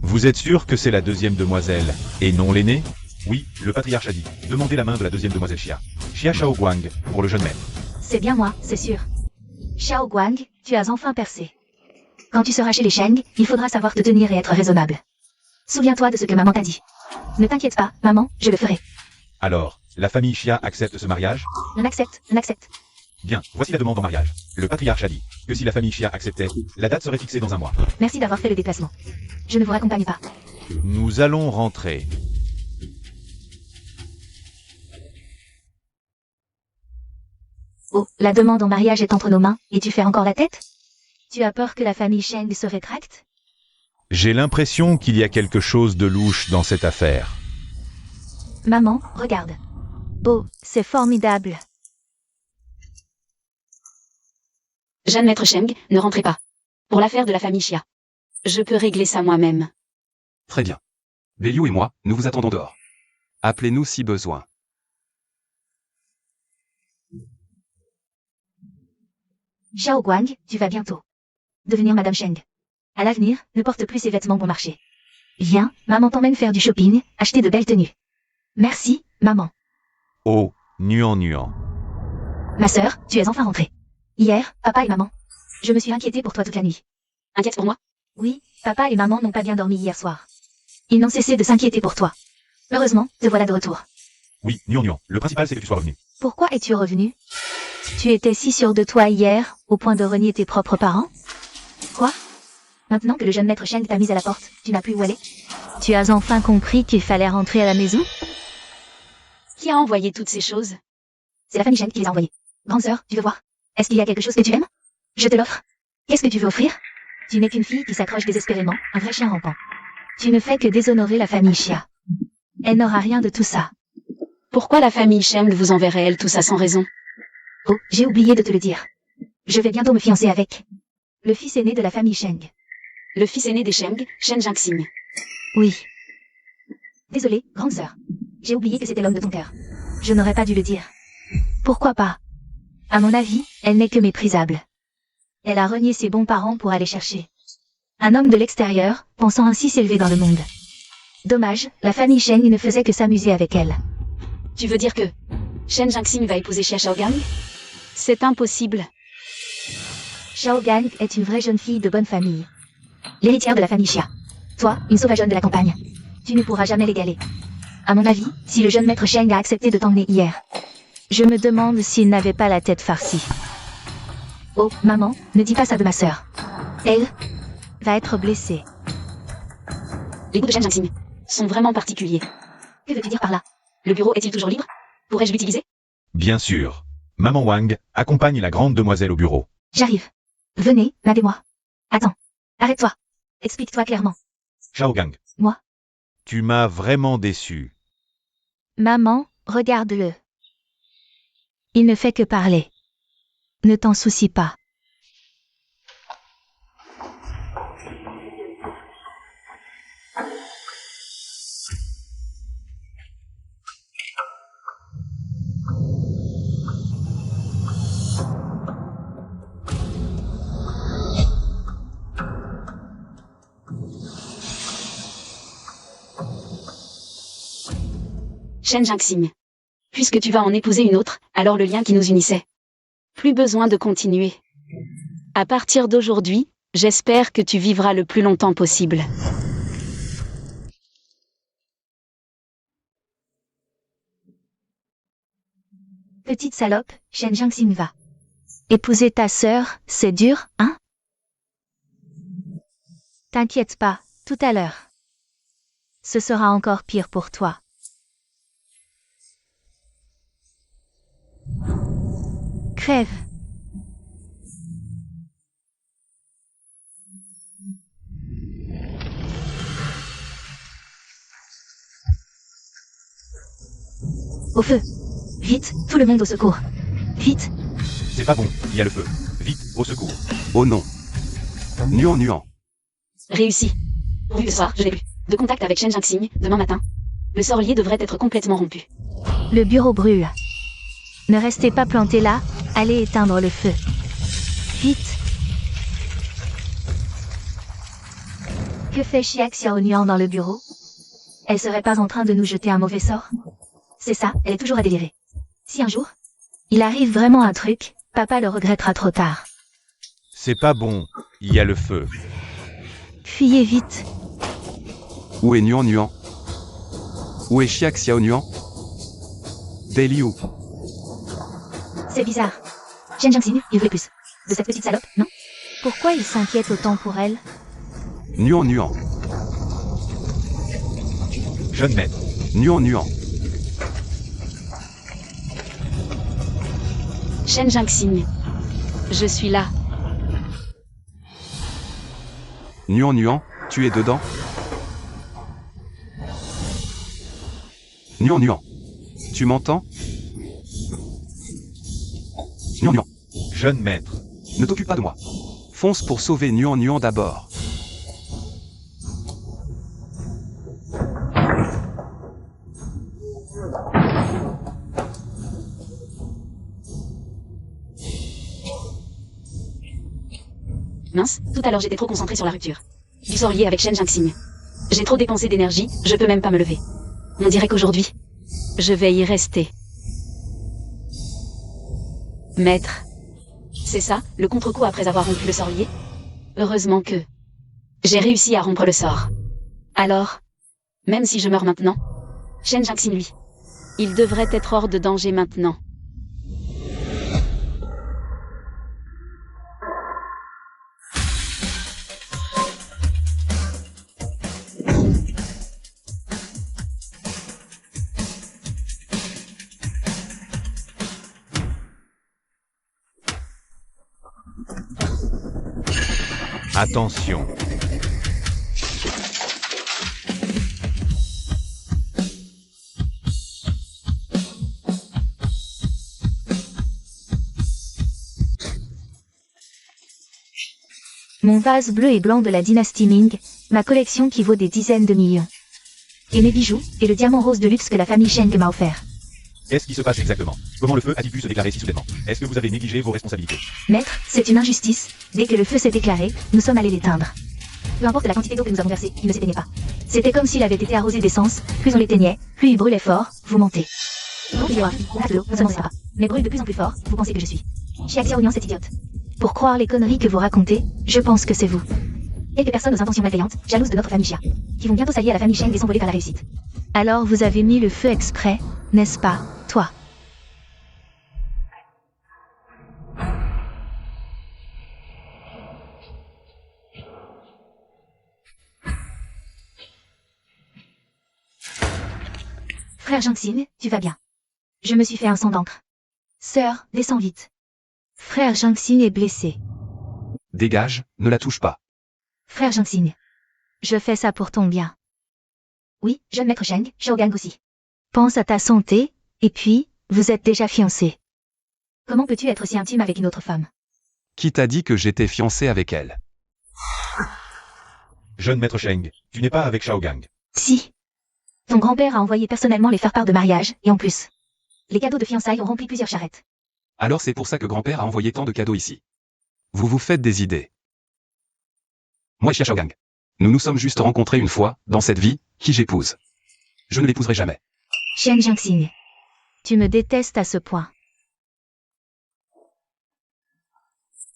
Vous êtes sûr que c'est la deuxième demoiselle, et non l'aînée? Oui, le patriarche a dit. Demandez la main de la deuxième demoiselle Xia. Xia Shao Guang, pour le jeune maître. C'est bien moi, c'est sûr. Xiao Guang, tu as enfin percé. Quand tu seras chez les Sheng, il faudra savoir te tenir et être raisonnable. Souviens-toi de ce que maman t'a dit. Ne t'inquiète pas, maman, je le ferai. Alors, la famille Xia accepte ce mariage? On accepte, on accepte. Bien, voici la demande en mariage. Le patriarche a dit que si la famille Xia acceptait, la date serait fixée dans un mois. Merci d'avoir fait le déplacement. Je ne vous raccompagne pas. Nous allons rentrer. Oh, la demande en mariage est entre nos mains, et tu fais encore la tête? Tu as peur que la famille Sheng se rétracte? J'ai l'impression qu'il y a quelque chose de louche dans cette affaire. Maman, regarde. Oh, c'est formidable. Jeune maître Sheng, ne rentrez pas. Pour l'affaire de la famille Xia. Je peux régler ça moi-même. Très bien. Beiyu et moi, nous vous attendons dehors. Appelez-nous si besoin. Xiao Guang, tu vas bientôt devenir Madame Sheng. À l'avenir, ne porte plus ces vêtements bon marché. Viens, maman t'emmène faire du shopping, acheter de belles tenues. Merci, maman. Oh, nuant. Ma sœur, tu es enfin rentrée. Hier, papa et maman. Je me suis inquiétée pour toi toute la nuit. Inquiète pour moi? Oui, papa et maman n'ont pas bien dormi hier soir. Ils n'ont cessé de s'inquiéter pour toi. Heureusement, te voilà de retour. Oui, nuant. Le principal c'est que tu sois revenu. Pourquoi es-tu revenu? Tu étais si sûr de toi hier, au point de renier tes propres parents? Quoi? Maintenant que le jeune maître Sheng t'a mise à la porte, tu n'as plus où aller? Tu as enfin compris qu'il fallait rentrer à la maison? Qui a envoyé toutes ces choses? C'est la famille Sheng qui les a envoyées. Grande sœur, tu veux voir? Est-ce qu'il y a quelque chose que tu aimes? Je te l'offre. Qu'est-ce que tu veux offrir? Tu n'es qu'une fille qui s'accroche désespérément, un vrai chien rampant. Tu ne fais que déshonorer la famille Xia. Elle n'aura rien de tout ça. Pourquoi la famille Sheng vous enverrait-elle tout ça sans raison? Oh, j'ai oublié de te le dire. Je vais bientôt me fiancer avec le fils aîné de la famille Sheng. Le fils aîné des Sheng, Shen Jinxing. Oui. Désolée, grande sœur. J'ai oublié que c'était l'homme de ton cœur. Je n'aurais pas dû le dire. Pourquoi pas? À mon avis, elle n'est que méprisable. Elle a renié ses bons parents pour aller chercher un homme de l'extérieur, pensant ainsi s'élever dans le monde. Dommage, la famille Sheng ne faisait que s'amuser avec elle. Tu veux dire que Shen Jinxing va épouser Xia Shaogang? C'est impossible. Shaogang est une vraie jeune fille de bonne famille. L'héritière de la famille Xia. Toi, une sauvageonne de la campagne. Tu ne pourras jamais l'égaler. À mon avis, si le jeune maître Sheng a accepté de t'emmener hier, je me demande s'il n'avait pas la tête farcie. Oh, maman, ne dis pas ça de ma sœur. Elle va être blessée. Les goûts de Shen Jinxing sont vraiment particuliers. Que veux-tu dire par là? Le bureau est-il toujours libre? Pourrais-je l'utiliser? Bien sûr. Maman Wang accompagne la grande demoiselle au bureau. J'arrive. Venez, aidez-moi. Attends. Arrête-toi. Explique-toi clairement. Shaogang. Moi. Tu m'as vraiment déçu. Maman, regarde-le. Il ne fait que parler. Ne t'en soucie pas. Shen Jinxing. Puisque tu vas en épouser une autre, alors le lien qui nous unissait. Plus besoin de continuer. À partir d'aujourd'hui, j'espère que tu vivras le plus longtemps possible. Petite salope, Shen Jinxing va épouser ta sœur, c'est dur, hein? T'inquiète pas, tout à l'heure. Ce sera encore pire pour toi. Crève. Au feu. Vite, tout le monde au secours. Vite. C'est pas bon, il y a le feu. Vite, au secours. Oh non. Nuant. Réussi. Pourvu que ce soir, je n'ai plus de contact avec Shen Jinxing demain matin. Le sort lié devrait être complètement rompu. Le bureau brûle. Ne restez pas plantés là, allez éteindre le feu. Vite. Que fait Xia Xiaonuan dans le bureau? Elle serait pas en train de nous jeter un mauvais sort? C'est ça, elle est toujours à délirer. Si un jour, il arrive vraiment un truc, papa le regrettera trop tard. C'est pas bon, il y a le feu. Fuyez vite. Où est Nuan Nuan? Où est Xia Xiaonuan? Dai Liu. C'est bizarre. Shen Jiangxin, il voulait plus. De cette petite salope, non? Pourquoi il s'inquiète autant pour elle? Nuan Nuan. Jeune maître. Nuan Nuan. Shen Jiangxin. Je suis là. Nuan Nuan, tu es dedans? Nuan Nuan. Tu m'entends? Nuan Nuan. Jeune maître. Ne t'occupe pas de moi. Fonce pour sauver Nuan Nuan d'abord. Mince, tout à l'heure j'étais trop concentré sur la rupture du sort lié avec Shen Jiangxin. J'ai trop dépensé d'énergie, je peux même pas me lever. On dirait qu'aujourd'hui, je vais y rester. Maître. C'est ça, le contre-coup après avoir rompu le sort lié? Heureusement que j'ai réussi à rompre le sort. Alors, même si je meurs maintenant, Shen Jiangxin lui, il devrait être hors de danger maintenant. Attention. Mon vase bleu et blanc de la dynastie Ming, ma collection qui vaut des dizaines de millions. Et mes bijoux, et le diamant rose de luxe que la famille Sheng m'a offert. Qu'est-ce qui se passe exactement? Comment le feu a-t-il pu se déclarer si soudainement? Est-ce que vous avez négligé vos responsabilités? Maître, c'est une injustice. Dès que le feu s'est déclaré, nous sommes allés l'éteindre. Peu importe la quantité d'eau que nous avons versée, il ne s'éteignait pas. C'était comme s'il avait été arrosé d'essence, plus on l'éteignait, plus il brûlait fort, vous mentez. Bon, il y aura, on de l'eau, ça n'en sera pas. Mais brûle de plus en plus fort, vous pensez que je suis. Xia Xiaonuan, cette idiote. Pour croire les conneries que vous racontez, je pense que c'est vous. Quelques personnes aux intentions malveillantes, jalouses de notre famille Xia, qui vont bientôt s'allier à la famille Sheng et s'envoler vers la réussite. Alors vous avez mis le feu exprès, n'est-ce pas, toi? Frère Jiangxin, tu vas bien? Je me suis fait un sang d'encre. Sœur, descends vite. Frère Jiangxin est blessé. Dégage, ne la touche pas. Frère Jiangxin. Je fais ça pour ton bien. Oui, jeune maître Sheng, Shaogang aussi. Pense à ta santé, et puis, vous êtes déjà fiancés. Comment peux-tu être si intime avec une autre femme? Qui t'a dit que j'étais fiancé avec elle? Jeune maître Sheng, tu n'es pas avec Shaogang. Si. Ton grand-père a envoyé personnellement les faire-part de mariage, et en plus, les cadeaux de fiançailles ont rempli plusieurs charrettes. Alors c'est pour ça que grand-père a envoyé tant de cadeaux ici. Vous vous faites des idées. Moi et Xia Shaogang. Nous nous sommes juste rencontrés une fois, dans cette vie, qui j'épouse. Je ne l'épouserai jamais. Shen Jiangxin. Tu me détestes à ce point.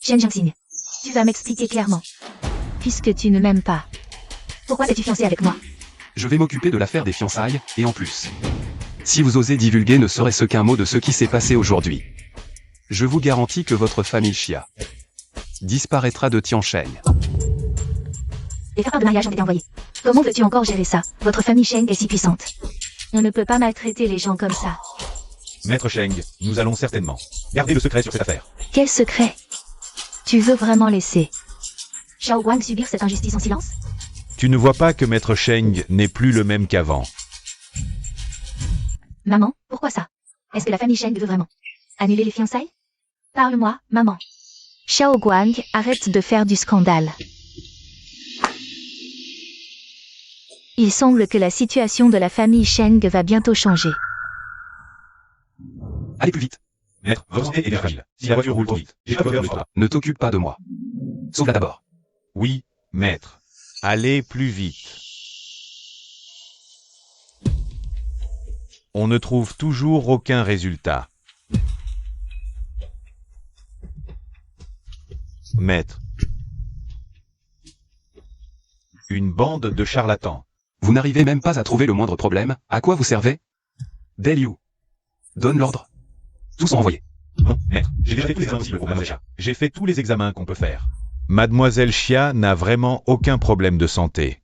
Shen Jiangxin. Tu vas m'expliquer clairement. Puisque tu ne m'aimes pas. Pourquoi t'es-tu fiancé avec moi? Je vais m'occuper de l'affaire des fiançailles, et en plus. Si vous osez divulguer ne serait-ce qu'un mot de ce qui s'est passé aujourd'hui. Je vous garantis que votre famille Xia disparaîtra de Tiansheng. Les faire-part de mariage ont été envoyés. Comment veux-tu encore gérer ça? Votre famille Sheng est si puissante. On ne peut pas maltraiter les gens comme ça. Maître Sheng, nous allons certainement garder le secret sur cette affaire. Quel secret? Tu veux vraiment laisser Xiao Guang subir cette injustice en silence? Tu ne vois pas que Maître Sheng n'est plus le même qu'avant. Maman, pourquoi ça? Est-ce que la famille Sheng veut vraiment annuler les fiançailles? Parle-moi, maman. Xiao Guang, arrête de faire du scandale. Il semble que la situation de la famille Sheng va bientôt changer. Allez plus vite. Maître, votre santé est bien fragile. Si la voiture roule trop vite, j'ai pas peur de toi. Ne t'occupe pas de moi. Sauve-la d'abord. Oui, maître. Allez plus vite. On ne trouve toujours aucun résultat. Maître. Une bande de charlatans. Vous n'arrivez même pas à trouver le moindre problème, à quoi vous servez? Bellew. Donne l'ordre. Tous sont envoyés. Non, maître, j'ai déjà fait tous les examens possibles pour Mademoiselle Chia. J'ai fait tous les examens qu'on peut faire. Mademoiselle Chia n'a vraiment aucun problème de santé.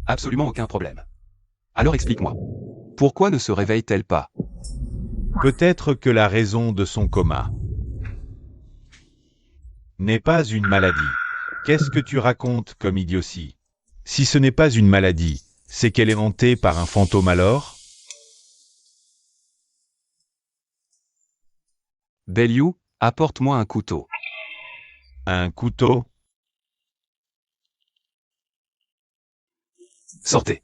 Absolument aucun problème. Alors explique-moi. Pourquoi ne se réveille-t-elle pas? Peut-être que la raison de son coma n'est pas une maladie. Qu'est-ce que tu racontes comme idiotie? Si ce n'est pas une maladie, c'est qu'elle est hantée par un fantôme alors? Bellew, apporte-moi un couteau. Un couteau? Sortez.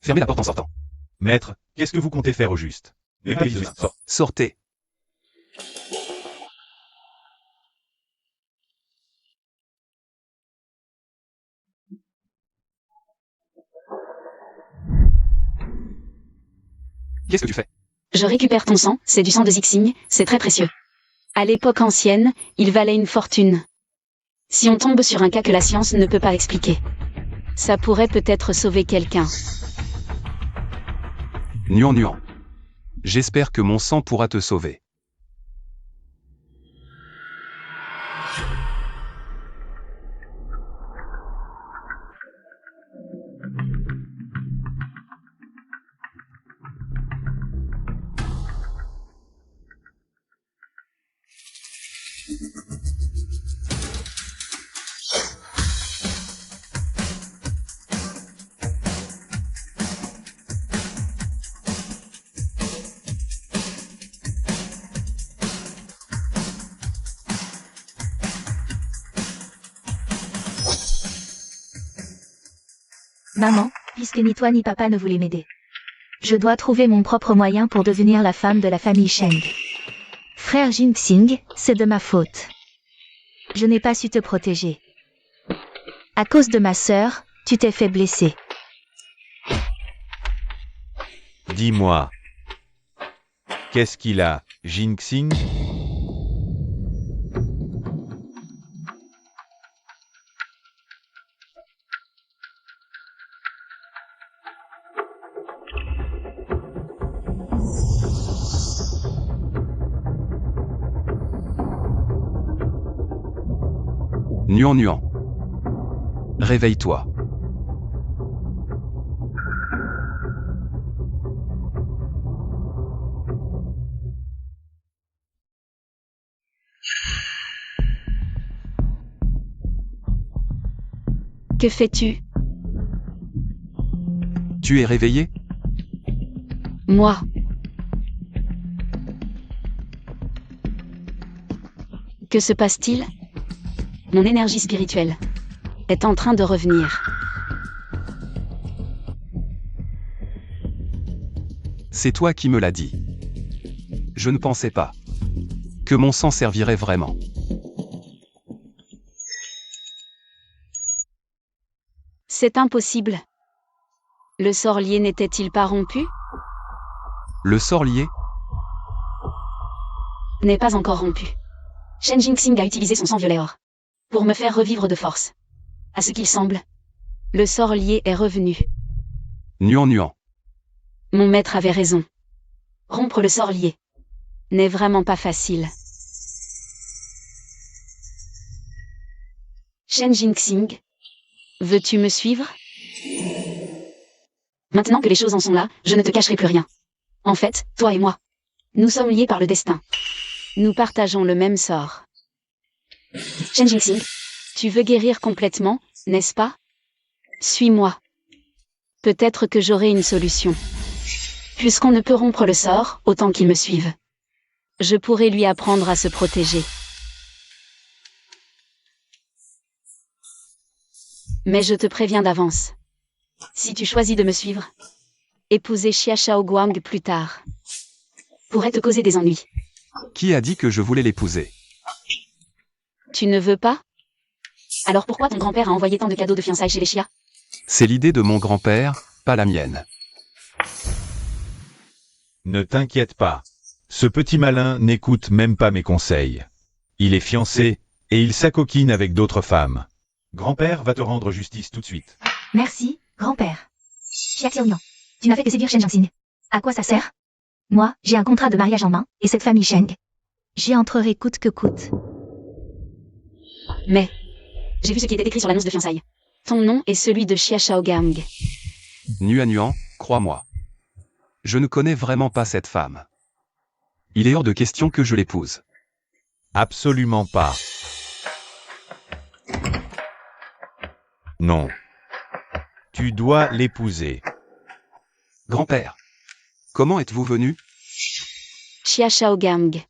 Fermez la porte en sortant. Maître, qu'est-ce que vous comptez faire au juste? Sortez. Qu'est-ce que tu fais? Je récupère ton sang, c'est du sang de Zixing, c'est très précieux. À l'époque ancienne, il valait une fortune. Si on tombe sur un cas que la science ne peut pas expliquer, ça pourrait peut-être sauver quelqu'un. Nuan. J'espère que mon sang pourra te sauver. Maman, puisque ni toi ni papa ne voulaient m'aider. Je dois trouver mon propre moyen pour devenir la femme de la famille Sheng. Frère Jinxing, c'est de ma faute. Je n'ai pas su te protéger. À cause de ma sœur, tu t'es fait blesser. Dis-moi. Qu'est-ce qu'il a, Jinxing? Nuan. Réveille-toi. Que fais-tu? Tu es réveillé? Moi. Que se passe-t-il? Mon énergie spirituelle est en train de revenir. C'est toi qui me l'as dit. Je ne pensais pas que mon sang servirait vraiment. C'est impossible. Le sort lié n'était-il pas rompu? Le sort lié? N'est pas encore rompu. Shen Jinxing a utilisé son sang violet or pour me faire revivre de force. À ce qu'il semble, le sort lié est revenu. Nuan. Mon maître avait raison. Rompre le sort lié n'est vraiment pas facile. Shen Jinxing, veux-tu me suivre? Maintenant que les choses en sont là, je ne te cacherai plus rien. En fait, toi et moi, nous sommes liés par le destin. Nous partageons le même sort. Shen Jinxing, tu veux guérir complètement, n'est-ce pas? Suis-moi. Peut-être que j'aurai une solution. Puisqu'on ne peut rompre le sort, autant qu'il me suive. Je pourrai lui apprendre à se protéger. Mais je te préviens d'avance. Si tu choisis de me suivre, épouser Xia Shaoguang plus tard pourrait te causer des ennuis. Qui a dit que je voulais l'épouser? Tu ne veux pas? Alors pourquoi ton grand-père a envoyé tant de cadeaux de fiançailles chez les Chia? C'est l'idée de mon grand-père, pas la mienne. Ne t'inquiète pas. Ce petit malin n'écoute même pas mes conseils. Il est fiancé, et il s'acoquine avec d'autres femmes. Grand-père va te rendre justice tout de suite. Merci, grand-père. Chia Xiaoyan, tu n'as fait que séduire Shen Jiangxing. À quoi ça sert? Moi, j'ai un contrat de mariage en main, et cette famille Sheng. J'y entrerai coûte que coûte. Mais, j'ai vu ce qui était écrit sur l'annonce de fiançailles. Ton nom est celui de Xia Shaogang. Nuan, crois-moi. Je ne connais vraiment pas cette femme. Il est hors de question que je l'épouse. Absolument pas. Non. Tu dois l'épouser. Grand-père, comment êtes-vous venu? Xia Shaogang.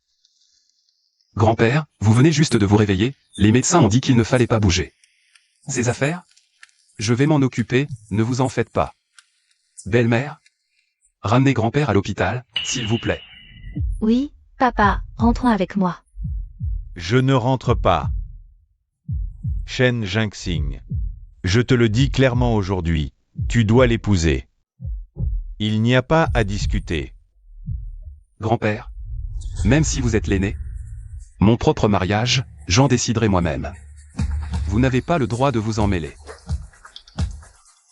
Grand-père, vous venez juste de vous réveiller, les médecins ont dit qu'il ne fallait pas bouger. Ces affaires? Je vais m'en occuper, ne vous en faites pas. Belle-mère? Ramenez grand-père à l'hôpital, s'il vous plaît. Oui, papa, rentrons avec moi. Je ne rentre pas. Shen Jiangxing. Je te le dis clairement aujourd'hui, tu dois l'épouser. Il n'y a pas à discuter. Grand-père, même si vous êtes l'aîné, mon propre mariage, j'en déciderai moi-même. Vous n'avez pas le droit de vous en mêler.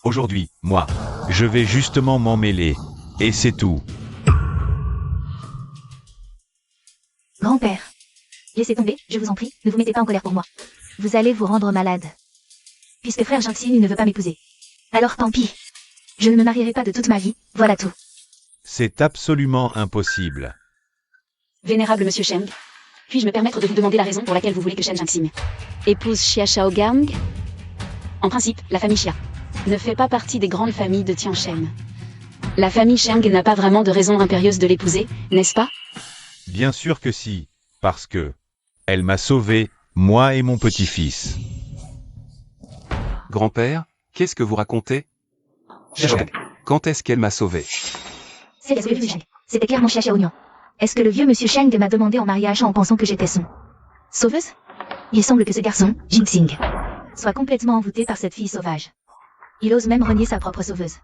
Aujourd'hui, moi, je vais justement m'en mêler. Et c'est tout. Grand-père. Laissez tomber, je vous en prie, ne vous mettez pas en colère pour moi. Vous allez vous rendre malade. Puisque frère Jiangxing ne veut pas m'épouser. Alors tant pis. Je ne me marierai pas de toute ma vie, voilà tout. C'est absolument impossible. Vénérable monsieur Sheng, puis-je me permettre de vous demander la raison pour laquelle vous voulez que Shen Jiangxing épouse Xia Shaogang? En principe, la famille Xia ne fait pas partie des grandes familles de Tianshen. La famille Sheng n'a pas vraiment de raison impérieuse de l'épouser, n'est-ce pas? Bien sûr que si, parce que elle m'a sauvé, moi et mon petit-fils. Grand-père, qu'est-ce que vous racontez? Quand est-ce qu'elle m'a sauvé? C'est le vieux Sheng. C'était clairement Xia Xiaoyan. Est-ce que le vieux monsieur Sheng m'a demandé en mariage en pensant que j'étais son sauveuse? Il semble que ce garçon, Jinxing, soit complètement envoûté par cette fille sauvage. Il ose même renier sa propre sauveuse.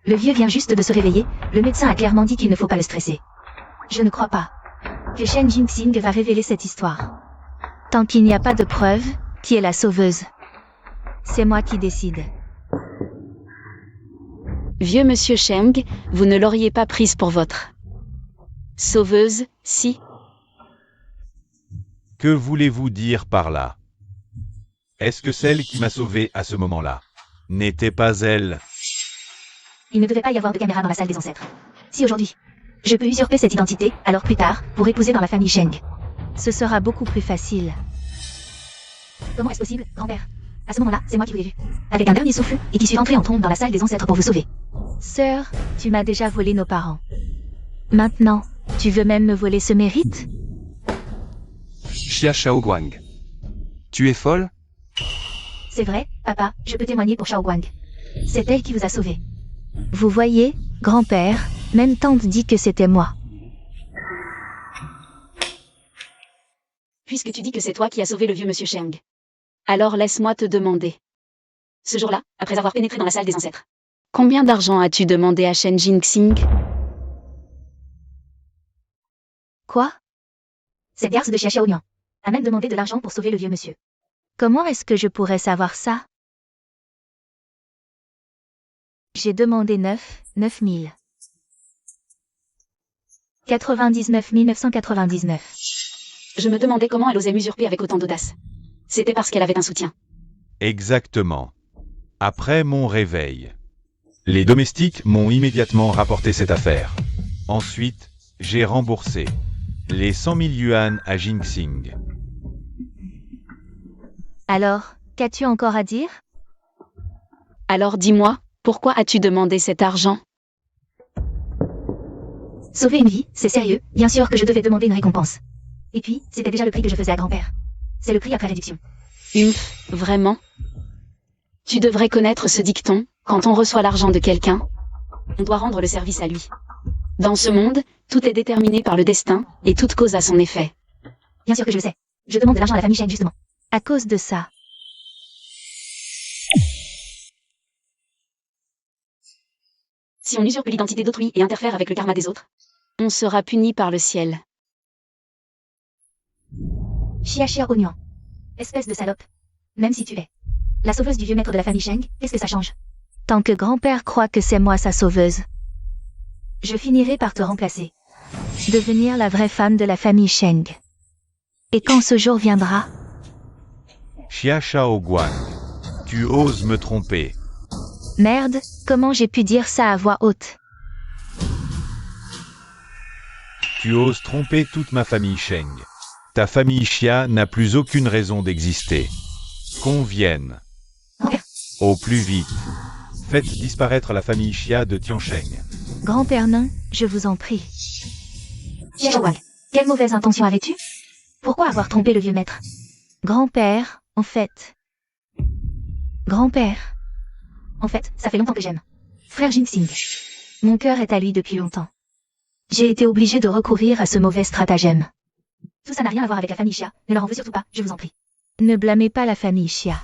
Le vieux vient juste de se réveiller, le médecin a clairement dit qu'il ne faut pas le stresser. Je ne crois pas que Shen Jinxing va révéler cette histoire. Tant qu'il n'y a pas de preuve, qui est la sauveuse? C'est moi qui décide. Vieux monsieur Sheng, vous ne l'auriez pas prise pour votre sauveuse, si? Que voulez-vous dire par là? Est-ce que celle qui m'a sauvé à ce moment-là n'était pas elle? Il ne devait pas y avoir de caméra dans la salle des ancêtres. Si aujourd'hui, je peux usurper cette identité, alors plus tard, pour épouser dans la famille Sheng, ce sera beaucoup plus facile. Comment est-ce possible, grand-père? À ce moment-là, c'est moi qui vous ai vu, avec un dernier souffle, et qui suis rentré en trompe dans la salle des ancêtres pour vous sauver. Sœur, tu m'as déjà volé nos parents. Maintenant, tu veux même me voler ce mérite? Xia Shaoguang. Tu es folle? C'est vrai, papa, je peux témoigner pour Shaoguang. C'est elle qui vous a sauvé. Vous voyez, grand-père, même tante dit que c'était moi. Puisque tu dis que c'est toi qui as sauvé le vieux monsieur Sheng, alors laisse-moi te demander. Ce jour-là, après avoir pénétré dans la salle des ancêtres, combien d'argent as-tu demandé à Shen Jinxing? Quoi? Cette garce de Xia Xiaoyan a même demandé de l'argent pour sauver le vieux monsieur. Comment est-ce que je pourrais savoir ça? J'ai demandé 9 000. 99 999. Je me demandais comment elle osait m'usurper avec autant d'audace. C'était parce qu'elle avait un soutien. Exactement. Après mon réveil, les domestiques m'ont immédiatement rapporté cette affaire. Ensuite, j'ai remboursé les 100 000 yuan à Jinxing. Alors, qu'as-tu encore à dire? Alors dis-moi, pourquoi as-tu demandé cet argent? Sauver une vie, c'est sérieux, bien sûr que je devais demander une récompense. Et puis, c'était déjà le prix que je faisais à grand-père. C'est le prix après réduction. Vraiment? Tu devrais connaître ce dicton, quand on reçoit l'argent de quelqu'un, on doit rendre le service à lui. Dans ce monde, tout est déterminé par le destin, et toute cause a son effet. Bien sûr que je le sais. Je demande de l'argent à la famille Sheng justement. À cause de ça. Si on usurpe l'identité d'autrui et interfère avec le karma des autres, on sera puni par le ciel. Chia Oignon. Espèce de salope. Même si tu es la sauveuse du vieux maître de la famille Sheng, qu'est-ce que ça change? Tant que grand-père croit que c'est moi sa sauveuse, je finirai par te remplacer. Devenir la vraie femme de la famille Sheng. Et quand ce jour viendra, Xia Shaoguang, tu oses me tromper. merde, comment j'ai pu dire ça à voix haute? Tu oses tromper toute ma famille Sheng. Ta famille Xia n'a plus aucune raison d'exister. Qu'on vienne. Au plus vite. Faites disparaître la famille Xia de Tiansheng. Grand-père nain, je vous en prie. Xiaowang, quelle mauvaise intention avais-tu? Pourquoi avoir trompé le vieux maître? Grand-père, en fait. Grand-père. En fait, ça fait longtemps que j'aime. Frère Jinxing. Mon cœur est à lui depuis longtemps. J'ai été obligé de recourir à ce mauvais stratagème. Tout ça n'a rien à voir avec la famille Xia, ne leur en veux surtout pas, je vous en prie. Ne blâmez pas la famille Xia.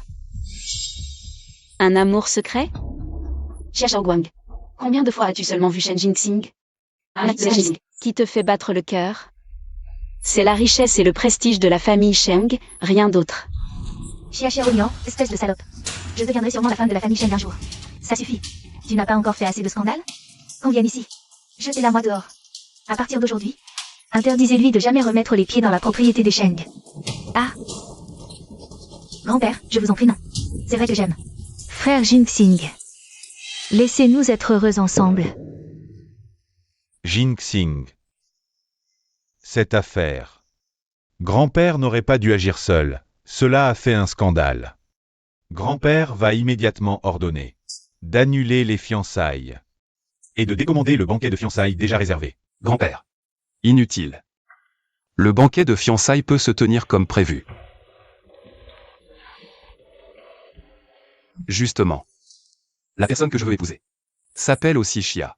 Un amour secret? Xia Shaoguang, combien de fois as-tu seulement vu Shen Jinxing? Qui te fait battre le cœur? C'est la richesse et le prestige de la famille Sheng, rien d'autre. Xia Oignon, espèce de salope. Je deviendrai sûrement la femme de la famille Sheng un jour. Ça suffit. Tu n'as pas encore fait assez de scandales? Qu'on vienne ici. Jetez-la moi dehors. À partir d'aujourd'hui, interdisez-lui de jamais remettre les pieds dans la propriété des Sheng. Ah. Grand-père, je vous en prie non. C'est vrai que j'aime. Frère Jinxing. Laissez-nous être heureux ensemble. Jinxing. Cette affaire. Grand-père n'aurait pas dû agir seul. Cela a fait un scandale. Grand-père va immédiatement ordonner d'annuler les fiançailles et de décommander le banquet de fiançailles déjà réservé. Grand-père. Inutile. Le banquet de fiançailles peut se tenir comme prévu. Justement. La personne que je veux épouser s'appelle aussi Xia.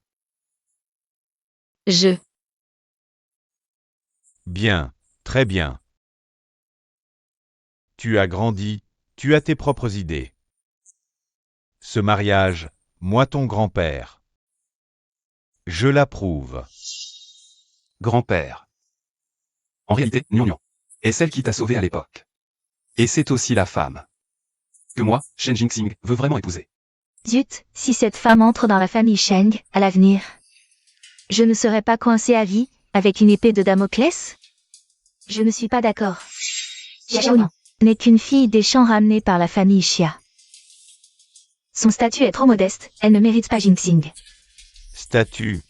Bien, très bien. Tu as grandi, tu as tes propres idées. Ce mariage, moi ton grand-père. Je l'approuve. Grand-père. En réalité, Nian est celle qui t'a sauvé à l'époque. Et c'est aussi la femme que moi, Shen Jinxing, veux vraiment épouser. Zut, si cette femme entre dans la famille Sheng, à l'avenir, je ne serai pas coincé à vie, avec une épée de Damoclès? Je ne suis pas d'accord. Xiaoyan n'est qu'une fille des champs ramenée par la famille Xia. Son statut est trop modeste, elle ne mérite pas Jinxing. Statut.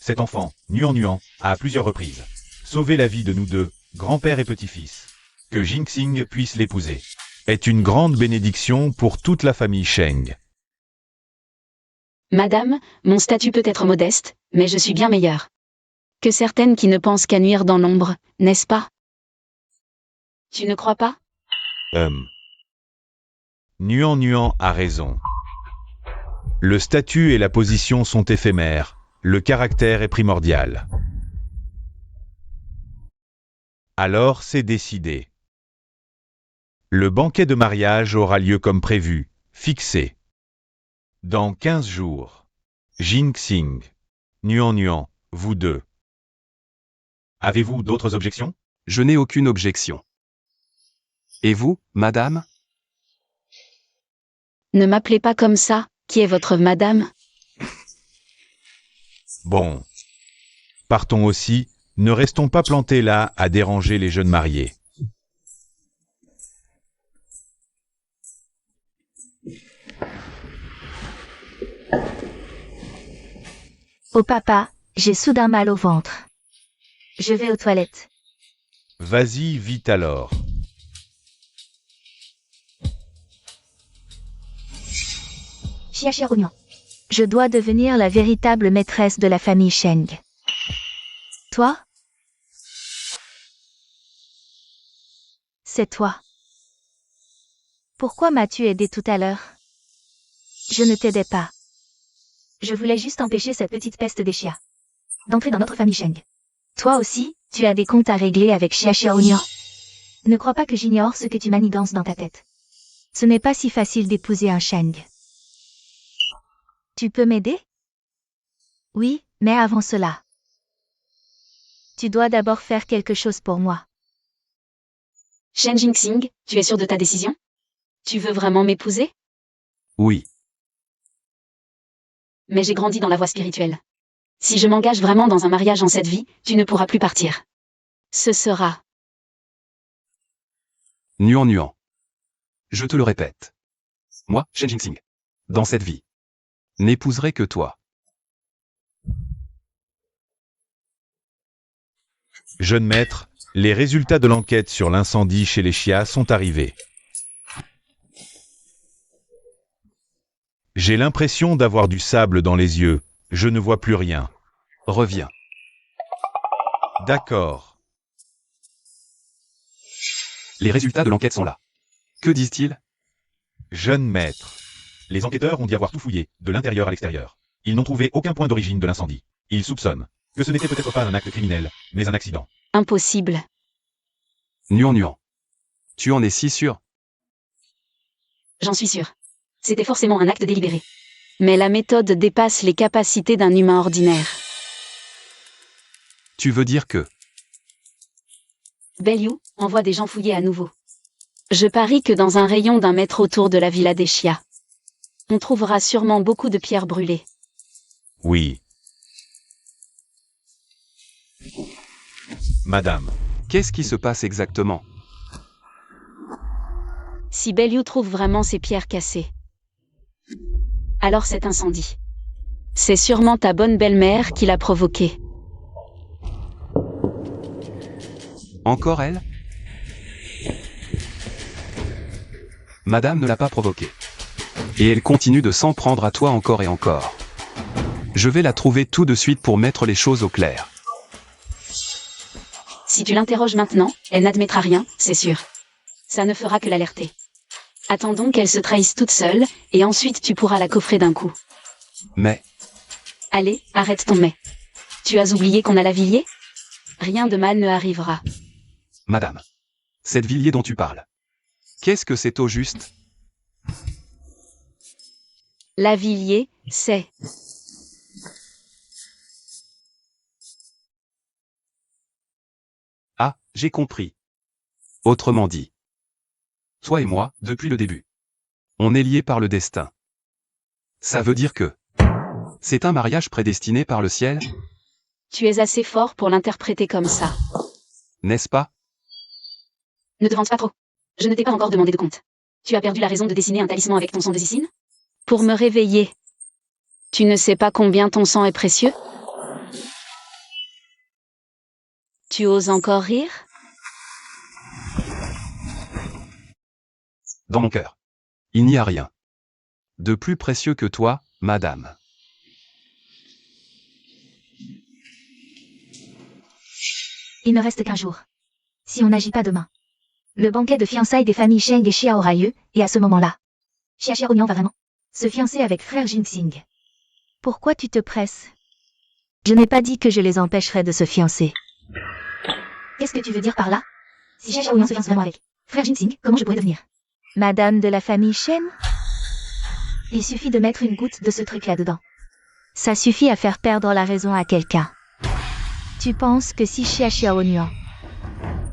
Cet enfant, Nuan, a à plusieurs reprises sauvé la vie de nous deux, grand-père et petit-fils. Que Jinxing puisse l'épouser est une grande bénédiction pour toute la famille Sheng. Madame, mon statut peut être modeste, mais je suis bien meilleure que certaines qui ne pensent qu'à nuire dans l'ombre, n'est-ce pas? Tu ne crois pas? Nuan a raison. Le statut et la position sont éphémères, le caractère est primordial. Alors c'est décidé. Le banquet de mariage aura lieu comme prévu, fixé. Dans 15 jours. Jinxing. Nuan, vous deux. Avez-vous d'autres objections? Je n'ai aucune objection. Et vous, madame? Ne m'appelez pas comme ça, qui est votre madame? Bon. Partons aussi, ne restons pas plantés là à déranger les jeunes mariés. Oh papa, j'ai soudain mal au ventre. Je vais aux toilettes. Vas-y vite alors. Xia Oignon. Je dois devenir la véritable maîtresse de la famille Sheng. Toi? C'est toi. Pourquoi m'as-tu aidé tout à l'heure? Je ne t'aidais pas. Je voulais juste empêcher cette petite peste des Xia d'entrer dans notre famille Sheng. Toi aussi, tu as des comptes à régler avec Xia Oignon. Ne crois pas que j'ignore ce que tu manigances dans ta tête. Ce n'est pas si facile d'épouser un Sheng. Tu peux m'aider? Oui, mais avant cela. Tu dois d'abord faire quelque chose pour moi. Shen Jinxing, tu es sûr de ta décision? Tu veux vraiment m'épouser? Oui. Mais j'ai grandi dans la voie spirituelle. Si je m'engage vraiment dans un mariage en cette vie, tu ne pourras plus partir. Ce sera... Nuan. Je te le répète. Moi, Shen Jinxing, dans cette vie, n'épouserai que toi. Jeune maître, les résultats de l'enquête sur l'incendie chez les Xia sont arrivés. J'ai l'impression d'avoir du sable dans les yeux. Je ne vois plus rien. Reviens. D'accord. Les résultats de l'enquête sont là. Que disent-ils? Jeune maître. Les enquêteurs ont dit avoir tout fouillé, de l'intérieur à l'extérieur. Ils n'ont trouvé aucun point d'origine de l'incendie. Ils soupçonnent que ce n'était peut-être pas un acte criminel, mais un accident. Impossible. Nuan. Tu en es si sûr? J'en suis sûre. C'était forcément un acte délibéré. Mais la méthode dépasse les capacités d'un humain ordinaire. Tu veux dire que... Belliu envoie des gens fouiller à nouveau. Je parie que dans un rayon d'un mètre autour de la villa des Xia, on trouvera sûrement beaucoup de pierres brûlées. Oui. Madame. Qu'est-ce qui se passe exactement? Si Belliu trouve vraiment ces pierres cassées, alors cet incendie, c'est sûrement ta bonne belle-mère qui l'a provoqué. Encore elle? Madame ne l'a pas provoqué. Et elle continue de s'en prendre à toi encore et encore. Je vais la trouver tout de suite pour mettre les choses au clair. Si tu l'interroges maintenant, elle n'admettra rien, c'est sûr. Ça ne fera que l'alerter. Attendons qu'elle se trahisse toute seule, et ensuite tu pourras la coffrer d'un coup. Mais... Allez, arrête ton mais. Tu as oublié qu'on a la Villiers? Rien de mal ne arrivera. Madame. Cette Villiers dont tu parles. Qu'est-ce que c'est au juste? La Villiers, c'est... Ah, j'ai compris. Autrement dit. Toi et moi, depuis le début. On est liés par le destin. Ça veut dire que... C'est un mariage prédestiné par le ciel? Tu es assez fort pour l'interpréter comme ça. N'est-ce pas? Ne te vante pas trop. Je ne t'ai pas encore demandé de compte. Tu as perdu la raison de dessiner un talisman avec ton sang de Zicine? Pour me réveiller. Tu ne sais pas combien ton sang est précieux? Tu oses encore rire? Dans mon cœur. Il n'y a rien. De plus précieux que toi, madame. Il ne reste qu'un jour. Si on n'agit pas demain. Le banquet de fiançailles des familles Sheng et Xia aura lieu, et à ce moment-là, Xia Xiaonian va vraiment se fiancer avec frère Jinxing. Pourquoi tu te presses? Je n'ai pas dit que je les empêcherais de se fiancer. Qu'est-ce que tu veux dire par là? Si Xia Xiaonian se fiance vraiment avec frère Jinxing, comment je pourrais devenir Madame de la famille Shen? Il suffit de mettre une goutte de ce truc là-dedans. Ça suffit à faire perdre la raison à quelqu'un. Tu penses que si Xia Xiaonian,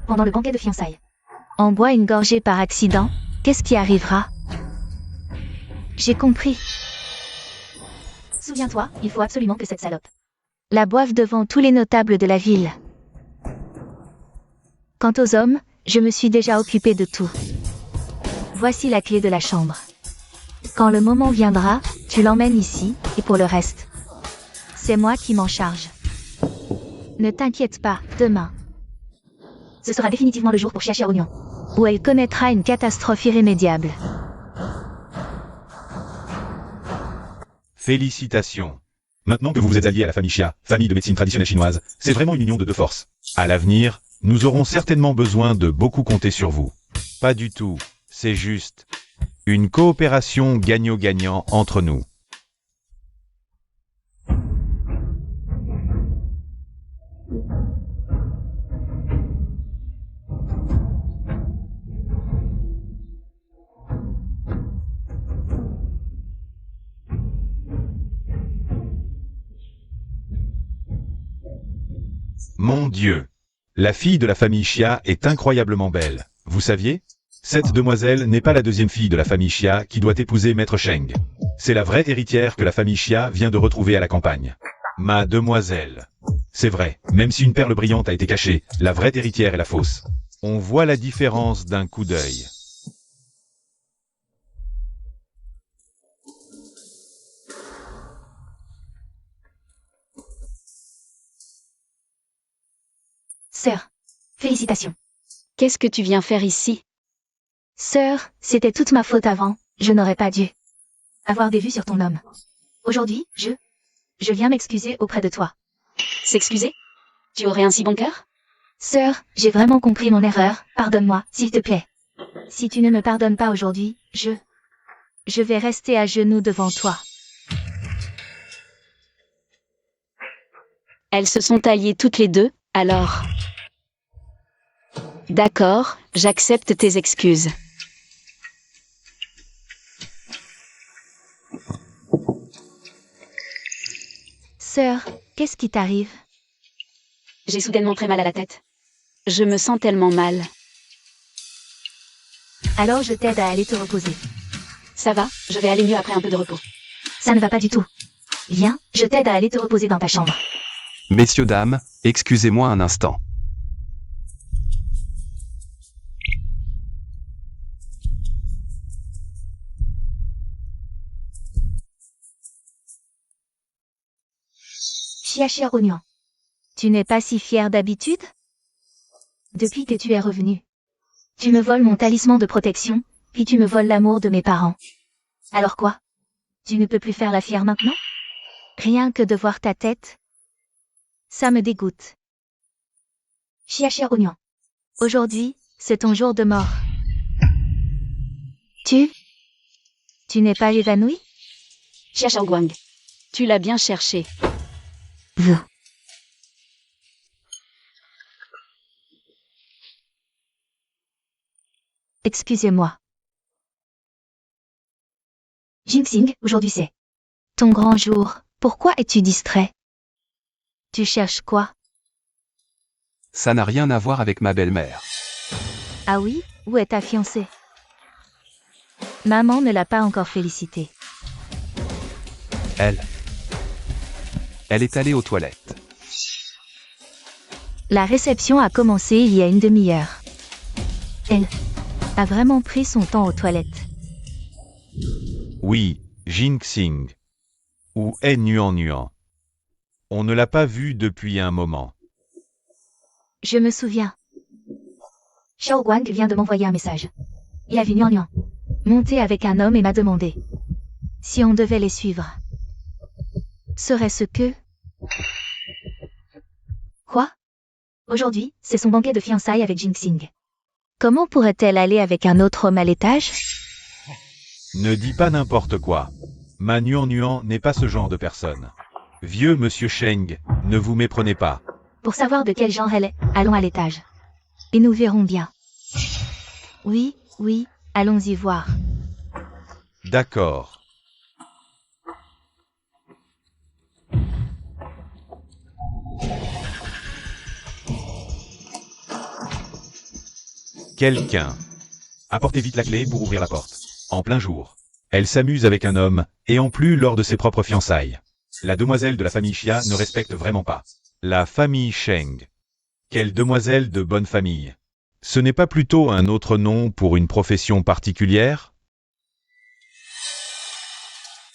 pendant le banquet de fiançailles, en boit une gorgée par accident, qu'est-ce qui arrivera? J'ai compris. Souviens-toi, il faut absolument que cette salope la boive devant tous les notables de la ville. Quant aux hommes, je me suis déjà occupé de tout. Voici la clé de la chambre. Quand le moment viendra, tu l'emmènes ici, et pour le reste, c'est moi qui m'en charge. Ne t'inquiète pas, demain, ce sera définitivement le jour pour Xia Xiaonian, où elle connaîtra une catastrophe irrémédiable. Félicitations. Maintenant que vous vous êtes alliés à la famille Xia, famille de médecine traditionnelle chinoise, c'est vraiment une union de deux forces. À l'avenir, nous aurons certainement besoin de beaucoup compter sur vous. Pas du tout. C'est juste une coopération gagnant-gagnant entre nous. Mon Dieu! La fille de la famille Xia est incroyablement belle. Vous saviez? Cette demoiselle n'est pas la deuxième fille de la famille Xia qui doit épouser Maître Sheng. C'est la vraie héritière que la famille Xia vient de retrouver à la campagne. Ma demoiselle. C'est vrai, même si une perle brillante a été cachée, la vraie héritière est la fausse. On voit la différence d'un coup d'œil. Sœur, félicitations. Qu'est-ce que tu viens faire ici? Sœur, c'était toute ma faute avant, je n'aurais pas dû avoir des vues sur ton homme. Aujourd'hui, je viens m'excuser auprès de toi. S'excuser? Tu aurais un si bon cœur? Sœur, j'ai vraiment compris mon erreur, pardonne-moi, s'il te plaît. Si tu ne me pardonnes pas aujourd'hui, je vais rester à genoux devant toi. Elles se sont alliées toutes les deux, alors... D'accord, j'accepte tes excuses. Sœur, qu'est-ce qui t'arrive? J'ai soudainement très mal à la tête. Je me sens tellement mal. Alors je t'aide à aller te reposer. Ça va, je vais aller mieux après un peu de repos. Ça ne va pas du tout. Viens, je t'aide à aller te reposer dans ta chambre. Messieurs, dames, excusez-moi un instant. Chia Oignon. Tu n'es pas si fier d'habitude? Depuis que tu es revenu. Tu me voles mon talisman de protection, puis tu me voles l'amour de mes parents. Alors quoi? Tu ne peux plus faire la fière maintenant? Rien que de voir ta tête. Ça me dégoûte. Chia Oignon. Aujourd'hui, c'est ton jour de mort. Tu n'es pas évanoui? Xia Shaoguang. Tu l'as bien cherché. Excusez-moi. Jinxing, aujourd'hui c'est ton grand jour. Pourquoi es-tu distrait? Tu cherches quoi? Ça n'a rien à voir avec ma belle-mère. Ah oui? Où est ta fiancée? Maman ne l'a pas encore félicitée. Elle est allée aux toilettes. La réception a commencé il y a une demi-heure. Elle a vraiment pris son temps aux toilettes. Oui, Jinxing. Ou Nuan. On ne l'a pas vu depuis un moment. Je me souviens. Xiao Guang vient de m'envoyer un message. Il a vu Nuan monter avec un homme et m'a demandé si on devait les suivre. Serait-ce que... Quoi? Aujourd'hui, c'est son banquet de fiançailles avec Jinxing. Comment pourrait-elle aller avec un autre homme à l'étage? Ne dis pas n'importe quoi. Ma Nuan n'est pas ce genre de personne. Vieux monsieur Sheng, ne vous méprenez pas. Pour savoir de quel genre elle est, allons à l'étage. Et nous verrons bien. Oui, allons-y voir. D'accord. Quelqu'un. Apportez vite la clé pour ouvrir la porte. En plein jour. Elle s'amuse avec un homme, et en plus lors de ses propres fiançailles. La demoiselle de la famille Xia ne respecte vraiment pas. La famille Sheng. Quelle demoiselle de bonne famille. Ce n'est pas plutôt un autre nom pour une profession particulière?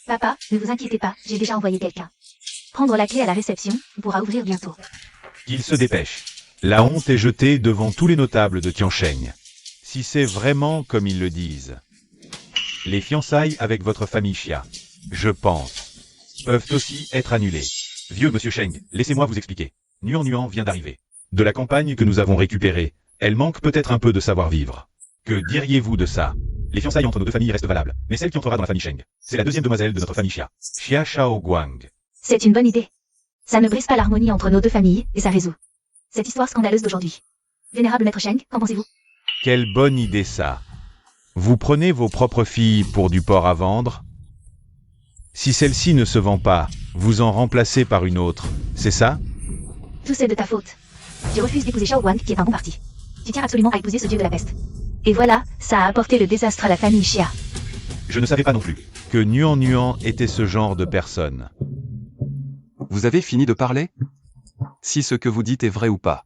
Papa, ne vous inquiétez pas, j'ai déjà envoyé quelqu'un. Prendre la clé à la réception, on pourra ouvrir bientôt. Qu'il se dépêche. La honte est jetée devant tous les notables de Tiansheng. Si c'est vraiment comme ils le disent. Les fiançailles avec votre famille Xia, je pense, peuvent aussi être annulées. Vieux monsieur Sheng, laissez-moi vous expliquer. Nuan vient d'arriver. De la campagne que nous avons récupérée, elle manque peut-être un peu de savoir-vivre. Que diriez-vous de ça? Les fiançailles entre nos deux familles restent valables, mais celle qui entrera dans la famille Sheng, c'est la deuxième demoiselle de notre famille Xia, Xia Shaoguang. C'est une bonne idée. Ça ne brise pas l'harmonie entre nos deux familles, et ça résout cette histoire scandaleuse d'aujourd'hui. Vénérable maître Sheng, qu'en pensez-vous? Quelle bonne idée ça. Vous prenez vos propres filles pour du porc à vendre? Si celle-ci ne se vend pas, vous en remplacez par une autre, c'est ça? Tout c'est de ta faute. Tu refuses d'épouser Shao Guang, qui est un bon parti. Tu tiens absolument à épouser ce dieu de la peste. Et voilà, ça a apporté le désastre à la famille Xia. Je ne savais pas non plus que Nuan Nuan était ce genre de personne. Vous avez fini de parler? Si ce que vous dites est vrai ou pas.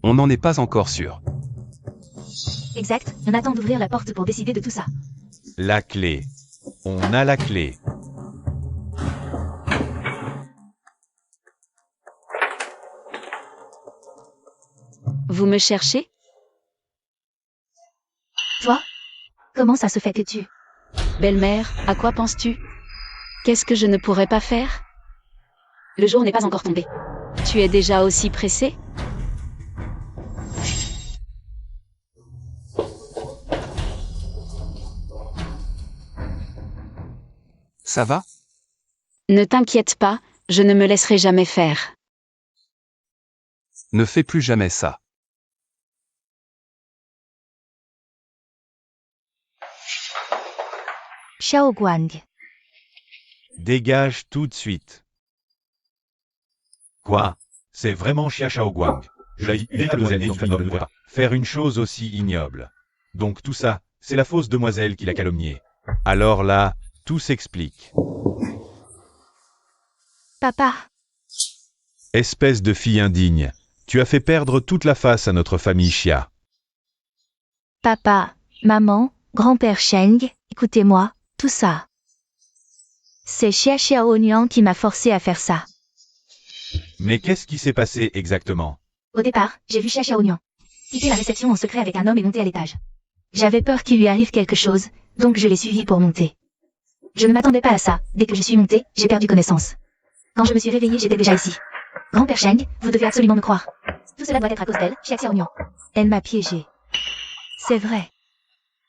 On n'en est pas encore sûr. Exact, on attend d'ouvrir la porte pour décider de tout ça. La clé. On a la clé. Vous me cherchez? Toi? Comment ça se fait que tu... Belle-mère, à quoi penses-tu? Qu'est-ce que je ne pourrais pas faire? Le jour n'est pas encore tombé. Tu es déjà aussi pressé? Ça va? Ne t'inquiète pas, je ne me laisserai jamais faire. Ne fais plus jamais ça. Shao Guang. Dégage tout de suite. Quoi? C'est vraiment Xia Shaoguang. Je l'ai ignoble. Faire une chose aussi ignoble. Donc tout ça, c'est la fausse demoiselle qui l'a calomnié. Alors là, tout s'explique. Papa. Espèce de fille indigne, tu as fait perdre toute la face à notre famille Xia. Papa, maman, grand-père Sheng, écoutez-moi, tout ça. C'est Xia Xiaonian qui m'a forcé à faire ça. Mais qu'est-ce qui s'est passé exactement? Au départ, j'ai vu Xia Xiaonian quitter la réception en secret avec un homme et monter à l'étage. J'avais peur qu'il lui arrive quelque chose, donc je l'ai suivi pour monter. Je ne m'attendais pas à ça, dès que je suis montée, j'ai perdu connaissance. Quand je me suis réveillée, j'étais déjà ici. Grand-père Sheng, vous devez absolument me croire. Tout cela doit être à cause d'elle, Xia Xiaonian. Elle m'a piégée. C'est vrai.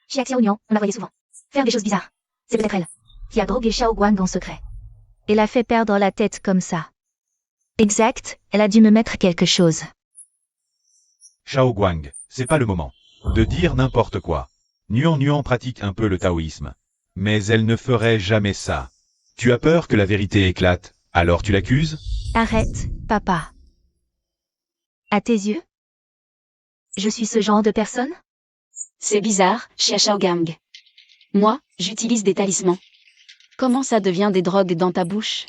Xia Xiaonian, on la voyait souvent faire des choses bizarres. C'est peut-être elle qui a drogué Shao Guang en secret. Et l'a fait perdre la tête comme ça. Exact, elle a dû me mettre quelque chose. Shaoguang, c'est pas le moment de dire n'importe quoi. Nuan Nuan pratique un peu le taoïsme. Mais elle ne ferait jamais ça. Tu as peur que la vérité éclate, alors tu l'accuses? Arrête, papa. À tes yeux? Je suis ce genre de personne? C'est bizarre, Xia Shaogang. Moi, j'utilise des talismans. Comment ça devient des drogues dans ta bouche?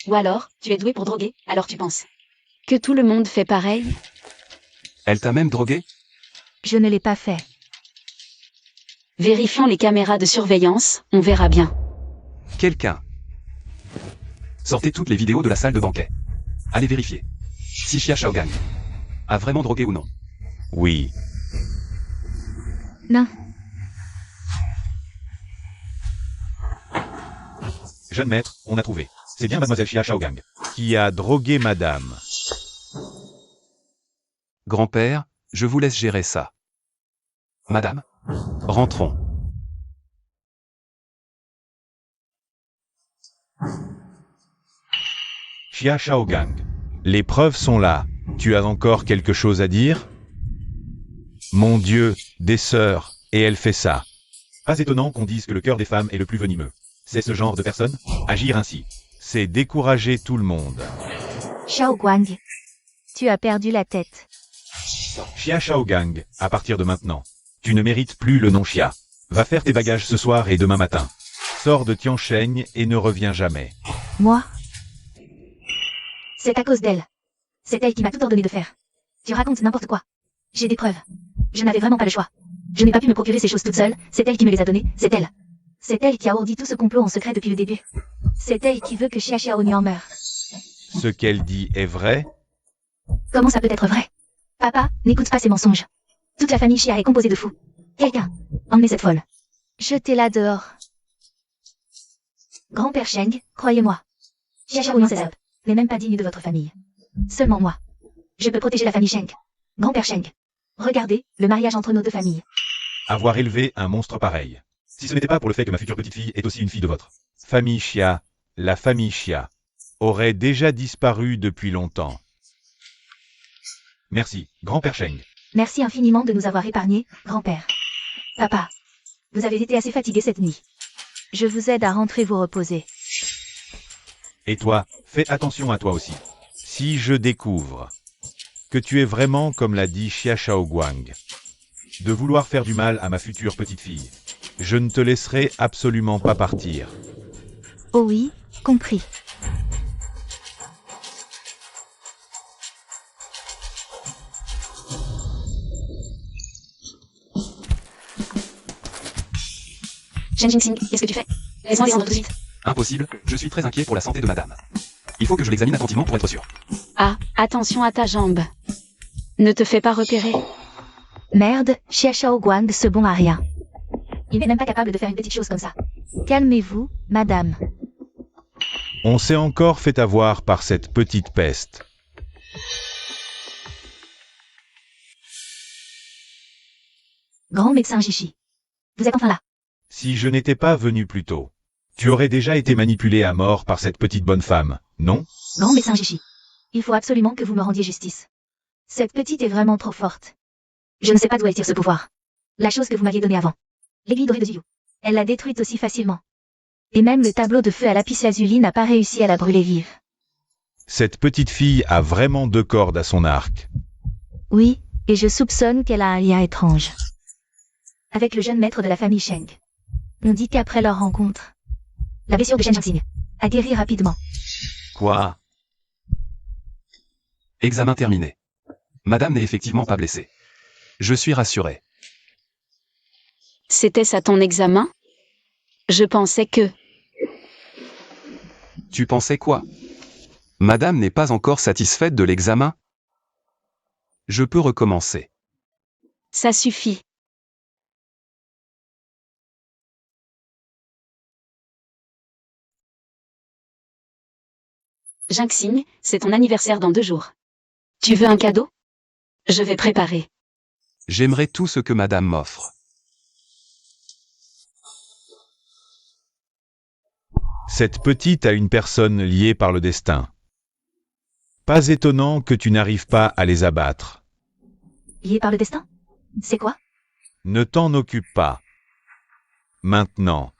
Ou alors, tu es doué pour droguer, alors tu penses que tout le monde fait pareil? Elle t'a même drogué? Je ne l'ai pas fait. Vérifions les caméras de surveillance, on verra bien. Quelqu'un. Sortez toutes les vidéos de la salle de banquet. Allez vérifier. Si Xia Shaogang a vraiment drogué ou non. Oui. Non. Jeune maître, on a trouvé. C'est bien mademoiselle Xia Shaogang qui a drogué madame. Grand-père, je vous laisse gérer ça. Madame, rentrons. Xia Shaogang, les preuves sont là. Tu as encore quelque chose à dire? Mon Dieu, des sœurs, et elle fait ça. Pas étonnant qu'on dise que le cœur des femmes est le plus venimeux. C'est ce genre de personne? Agir ainsi, c'est décourager tout le monde. Shao Guang. Tu as perdu la tête. Xia Shaogang, à partir de maintenant, tu ne mérites plus le nom Xia. Va faire tes bagages ce soir et demain matin. Sors de Tiansheng et ne reviens jamais. Moi? C'est à cause d'elle. C'est elle qui m'a tout ordonné de faire. Tu racontes n'importe quoi. J'ai des preuves. Je n'avais vraiment pas le choix. Je n'ai pas pu me procurer ces choses toute seule, c'est elle qui me les a données, c'est elle. C'est elle qui a ourdi tout ce complot en secret depuis le début. C'est elle qui veut que Xia Xiaonian meure. Ce qu'elle dit est vrai? Comment ça peut être vrai? Papa, n'écoute pas ces mensonges. Toute la famille Xia est composée de fous. Quelqu'un, emmenez cette folle. Jetez-la dehors. Grand-père Sheng, croyez-moi. Xia Xiaonian n'est même pas digne de votre famille. Seulement moi. Je peux protéger la famille Sheng. Grand-père Sheng. Regardez, le mariage entre nos deux familles. Avoir élevé un monstre pareil. Si ce n'était pas pour le fait que ma future petite-fille est aussi une fille de votre famille Xia, la famille Xia aurait déjà disparu depuis longtemps. Merci, grand-père Sheng. Merci infiniment de nous avoir épargnés, grand-père. Papa, vous avez été assez fatigué cette nuit. Je vous aide à rentrer vous reposer. Et toi, fais attention à toi aussi. Si je découvre que tu es vraiment, comme l'a dit Xia Shaoguang, de vouloir faire du mal à ma future petite fille, je ne te laisserai absolument pas partir. Oh oui, compris. Shen Jinxing, qu'est-ce que tu fais? Laisse-moi descendre tout de suite. Impossible, je suis très inquiet pour la santé de madame. Il faut que je l'examine attentivement pour être sûr. Ah, attention à ta jambe. Ne te fais pas repérer. Merde, Xia Shaoguang se bon à rien. Il n'est même pas capable de faire une petite chose comme ça. Calmez-vous, madame. On s'est encore fait avoir par cette petite peste. Grand médecin Jishi. Vous êtes enfin là. Si je n'étais pas venu plus tôt, tu aurais déjà été manipulé à mort par cette petite bonne femme, non? Grand médecin Jishi. Il faut absolument que vous me rendiez justice. Cette petite est vraiment trop forte. Je ne sais pas d'où elle tire ce pouvoir. La chose que vous m'aviez donnée avant. L'aiguille dorée de Zuyu. Elle l'a détruite aussi facilement. Et même le tableau de feu à lapis lazuli n'a pas réussi à la brûler vive. Cette petite fille a vraiment 2 cordes à son arc. Oui, et je soupçonne qu'elle a un lien étrange. Avec le jeune maître de la famille Sheng. On dit qu'après leur rencontre, la blessure de Shen Jinxing a guéri rapidement. Quoi? Examen terminé. Madame n'est effectivement pas blessée. Je suis rassuré. C'était ça ton examen? Je pensais que... Tu pensais quoi? Madame n'est pas encore satisfaite de l'examen? Je peux recommencer. Ça suffit. Jinxing, c'est ton anniversaire dans 2 jours. Tu veux un cadeau? Je vais préparer. J'aimerais tout ce que madame m'offre. Cette petite a une personne liée par le destin. Pas étonnant que tu n'arrives pas à les abattre. Lié par le destin? C'est quoi? Ne t'en occupe pas. Maintenant,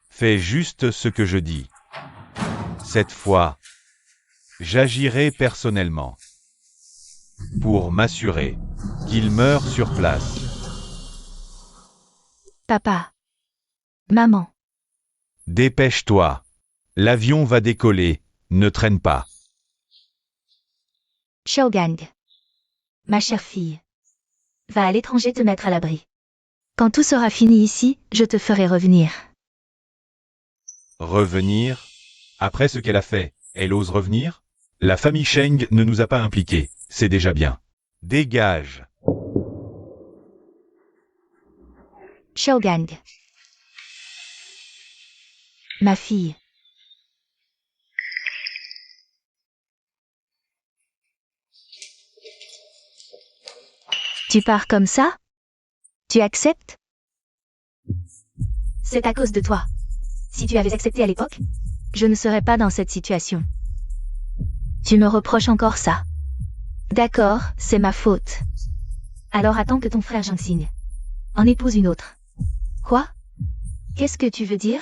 fais juste ce que je dis. Cette fois, j'agirai personnellement pour m'assurer qu'il meurt sur place. Papa. Maman. Dépêche-toi. L'avion va décoller, ne traîne pas. Shaogang. Ma chère fille. Va à l'étranger te mettre à l'abri. Quand tout sera fini ici, je te ferai revenir. Revenir? Après ce qu'elle a fait, elle ose revenir? La famille Sheng ne nous a pas impliqués, c'est déjà bien. Dégage. Shaogang. Ma fille. Tu pars comme ça? Tu acceptes? C'est à cause de toi. Si tu avais accepté à l'époque, je ne serais pas dans cette situation. Tu me reproches encore ça. D'accord, c'est ma faute. Alors attends que ton frère Jinxing en épouse une autre. Quoi? Qu'est-ce que tu veux dire?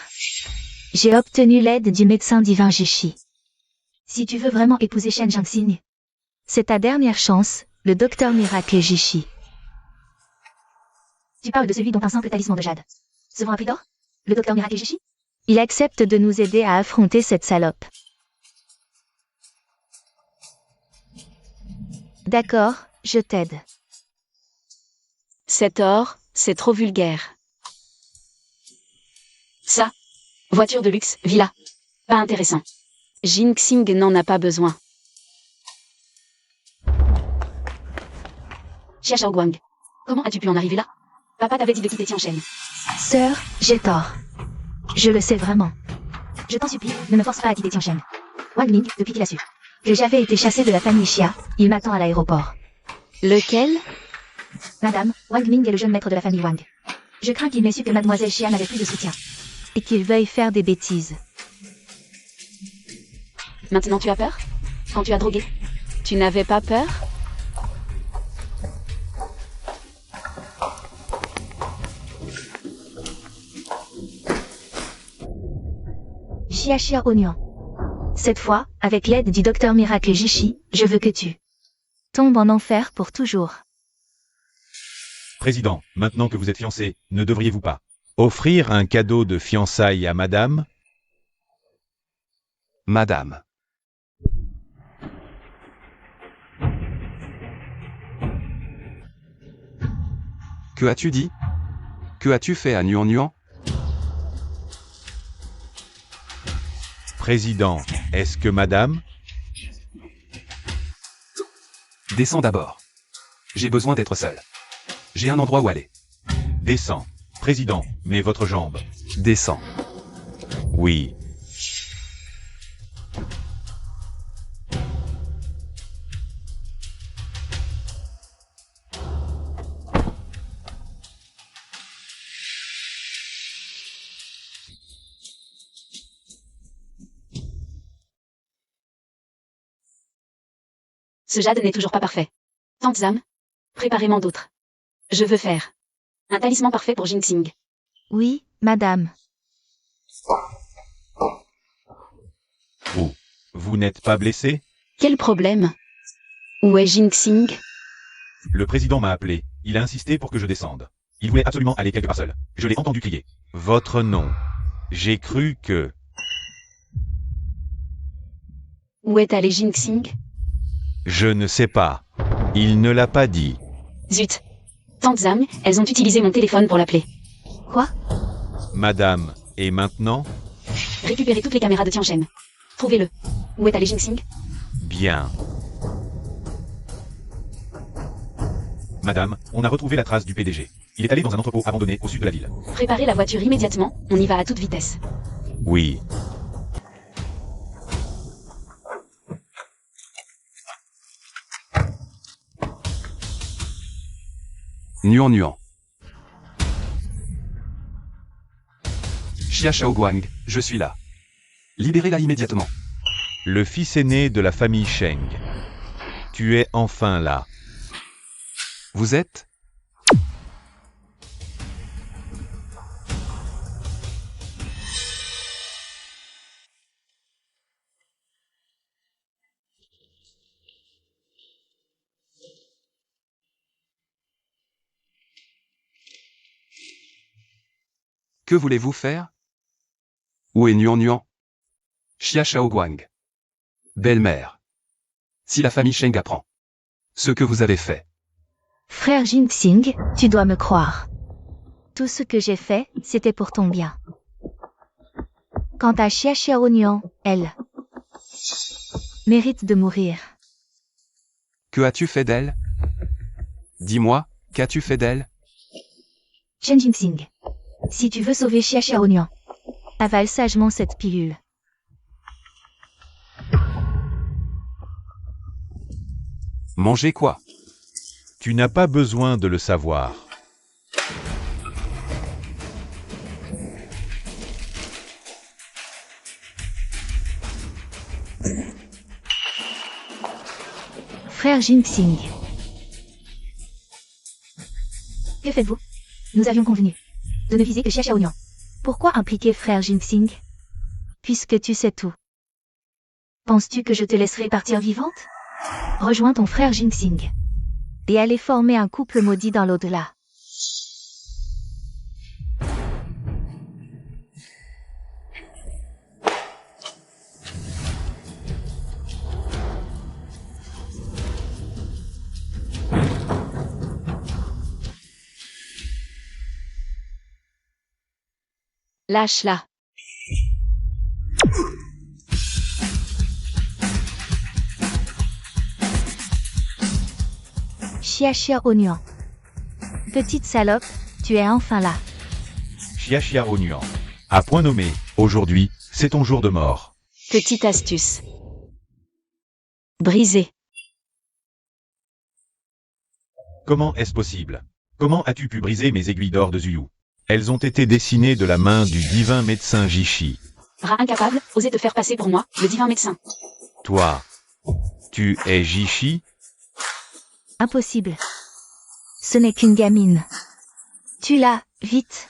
J'ai obtenu l'aide du médecin divin Jishi. Si tu veux vraiment épouser Shen Jinxing, c'est ta dernière chance, le docteur miracle Jishi. Tu parles de celui dont un simple talisman de jade se vend à prix d'or? Le docteur miracle Jishi? Il accepte de nous aider à affronter cette salope. D'accord, je t'aide. Cet or, c'est trop vulgaire. Ça, voiture de luxe, villa. Pas intéressant. Jinxing n'en a pas besoin. Xia Shaoguang, comment as-tu pu en arriver là? Papa t'avait dit de quitter Tianchen. Sœur, j'ai tort. Je le sais vraiment. Je t'en supplie, ne me force pas à quitter Tianchen. Wang Ming, depuis qu'il a su que j'avais été chassé de la famille Xia, il m'attend à l'aéroport. Lequel? Madame, Wang Ming est le jeune maître de la famille Wang. Je crains qu'il m'ait su que mademoiselle Xia n'avait plus de soutien. Et qu'il veuille faire des bêtises. Maintenant tu as peur? Quand tu as drogué? Tu n'avais pas peur? Xia Xia Oignon. Cette fois, avec l'aide du docteur Miracle Jishi, je veux que tu tombes en enfer pour toujours. Président, maintenant que vous êtes fiancé, ne devriez-vous pas offrir un cadeau de fiançailles à madame? Madame. Que as-tu dit? Que as-tu fait à Nuan Nuan? Président, est-ce que madame? Descends d'abord. J'ai besoin d'être seul. J'ai un endroit où aller. Descends. Président, mais votre jambe. Descends. Oui. Ce jade n'est toujours pas parfait. Tante Zam, préparez-moi d'autres. Je veux faire un talisman parfait pour Jinxing. Oui, madame. Vous n'êtes pas blessé? Quel problème? Où est Jinxing? Le président m'a appelé. Il a insisté pour que je descende. Il voulait absolument aller quelque part seul. Je l'ai entendu crier. Votre nom. J'ai cru que... Où est allé Jinxing? Je ne sais pas. Il ne l'a pas dit. Zut. Tante Zam, elles ont utilisé mon téléphone pour l'appeler. Quoi? Madame, et maintenant? Récupérez toutes les caméras de Tianchen. Trouvez-le. Où est allé Jinxing? Bien. Madame, on a retrouvé la trace du PDG. Il est allé dans un entrepôt abandonné au sud de la ville. Préparez la voiture immédiatement, on y va à toute vitesse. Oui. Nuan Nuan. Xia Shaoguang, je suis là. Libérez-la immédiatement. Le fils aîné de la famille Sheng. Tu es enfin là. Vous êtes? Que voulez-vous faire? Où est Nuan Nuan? Xia Shaoguang. Belle-mère. Si la famille Sheng apprend ce que vous avez fait. Frère Jinxing, tu dois me croire. Tout ce que j'ai fait, c'était pour ton bien. Quant à Xia Xiaonian, elle mérite de mourir. Que as-tu fait d'elle? Dis-moi, qu'as-tu fait d'elle? Chen Jinxing, si tu veux sauver Xia Xiaonian, avale sagement cette pilule. Manger quoi? Tu n'as pas besoin de le savoir. Frère Jinxing. Que faites-vous? Nous avions convenu de ne viser que Xia Xiaonian. Pourquoi impliquer frère Jinxing? Puisque tu sais tout. Penses-tu que je te laisserai partir vivante? Rejoins ton frère Jinxing. Et allez former un couple maudit dans l'au-delà. Lâche-la. Xia Xiaonian. Petite salope, tu es enfin là. Xia Xiaonian. À point nommé, aujourd'hui, c'est ton jour de mort. Petite astuce. Brisé. Comment est-ce possible? Comment as-tu pu briser mes aiguilles d'or de Zuyu? Elles ont été dessinées de la main du divin médecin Jishi. Rat incapable, osez te faire passer pour moi, le divin médecin. Toi, tu es Jishi? Impossible. Ce n'est qu'une gamine. Tue-la, vite.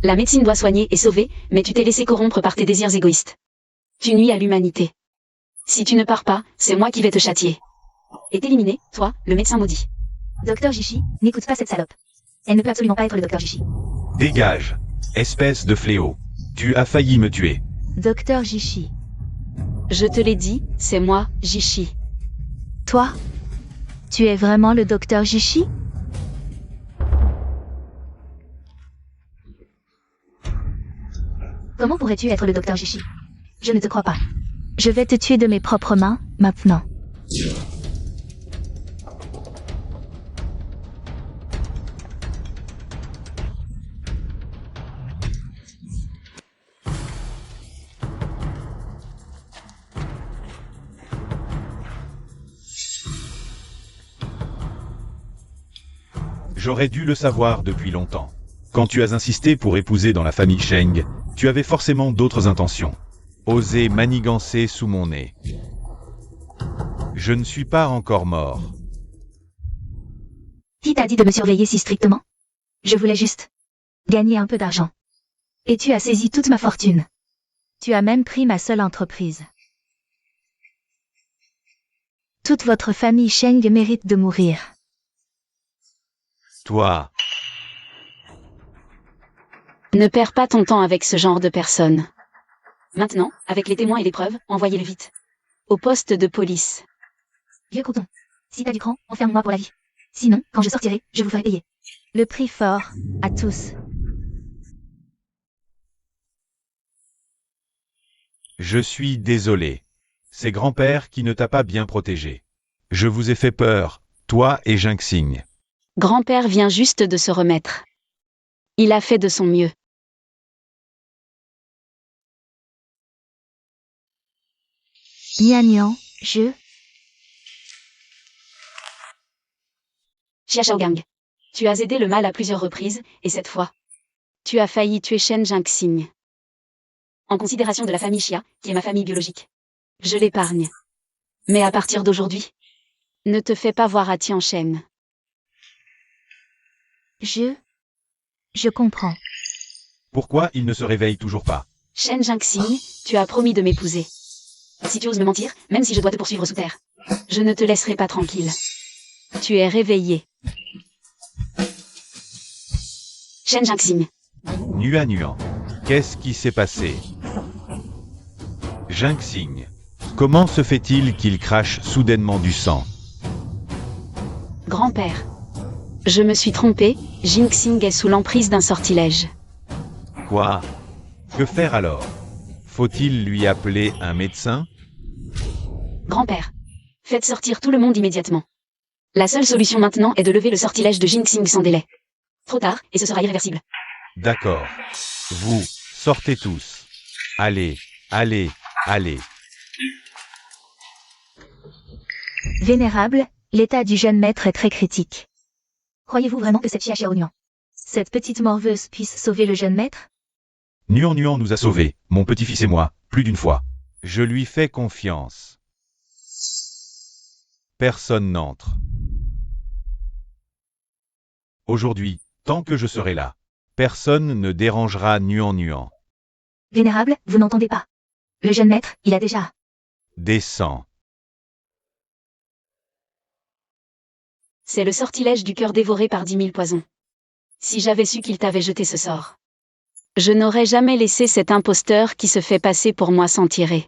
La médecine doit soigner et sauver, mais tu t'es laissé corrompre par tes désirs égoïstes. Tu nuis à l'humanité. Si tu ne pars pas, c'est moi qui vais te châtier. Est éliminé, toi, le médecin maudit. Docteur Jishi, n'écoute pas cette salope. Elle ne peut absolument pas être le docteur Jishi. Dégage, espèce de fléau. Tu as failli me tuer. Docteur Jishi. Je te l'ai dit, c'est moi, Jishi. Toi? Tu es vraiment le docteur Jishi? Comment pourrais-tu être le docteur Jishi? Je ne te crois pas. Je vais te tuer de mes propres mains, maintenant. J'aurais dû le savoir depuis longtemps. Quand tu as insisté pour épouser dans la famille Sheng, tu avais forcément d'autres intentions. Oser manigancer sous mon nez. Je ne suis pas encore mort. Qui t'a dit de me surveiller si strictement? Je voulais juste gagner un peu d'argent. Et tu as saisi toute ma fortune. Tu as même pris ma seule entreprise. Toute votre famille Sheng mérite de mourir. Toi, Ne perds pas ton temps avec ce genre de personnes. Maintenant, avec les témoins et les preuves, envoyez-le vite. Au poste de police. Vieux crouton. Si t'as du cran, enferme-moi pour la vie. Sinon, quand je sortirai, je vous ferai payer. Le prix fort, à tous. je suis désolé. C'est grand-père qui ne t'a pas bien protégé. Je vous ai fait peur, toi et Jinxing. Grand-père vient juste de se remettre. Il a fait de son mieux. Nian, Xia Shaogang. Tu as aidé le mal à plusieurs reprises, et cette fois, tu as failli tuer Shen Jinxing. En considération de la famille Xia, qui est ma famille biologique. Je l'épargne. Mais à partir d'aujourd'hui, ne te fais pas voir à Tianchen. je comprends. Pourquoi il ne se réveille toujours pas? Shen Jinxing, tu as promis de m'épouser. Si tu oses me mentir, même si je dois te poursuivre sous terre, je ne te laisserai pas tranquille. Tu es réveillé. Shen Jinxing. Nuan. Qu'est-ce qui s'est passé? Jinxing. Comment se fait-il qu'il crache soudainement du sang? Grand-père. Je me suis trompé, Jinxing est sous l'emprise d'un sortilège. Quoi? Que faire alors? Faut-il lui appeler un médecin? Grand-père. Faites sortir tout le monde immédiatement. La seule solution maintenant est de lever le sortilège de Jinxing sans délai. Trop tard, et ce sera irréversible. D'accord. Vous, sortez tous. Allez, allez, allez. Vénérable, l'état du jeune maître est très critique. Croyez-vous vraiment que cette Xia Xiaonian, cette petite morveuse, puisse sauver le jeune maître? Nuan nous a sauvés, mon petit-fils et moi, plus d'une fois. Je lui fais confiance. Personne n'entre. Aujourd'hui, tant que je serai là, personne ne dérangera Nuan. Vénérable, vous n'entendez pas. Le jeune maître, il a déjà... Descends. C'est le sortilège du cœur dévoré par 10 000 poisons. Si j'avais su qu'il t'avait jeté ce sort, je n'aurais jamais laissé cet imposteur qui se fait passer pour moi s'en tirer.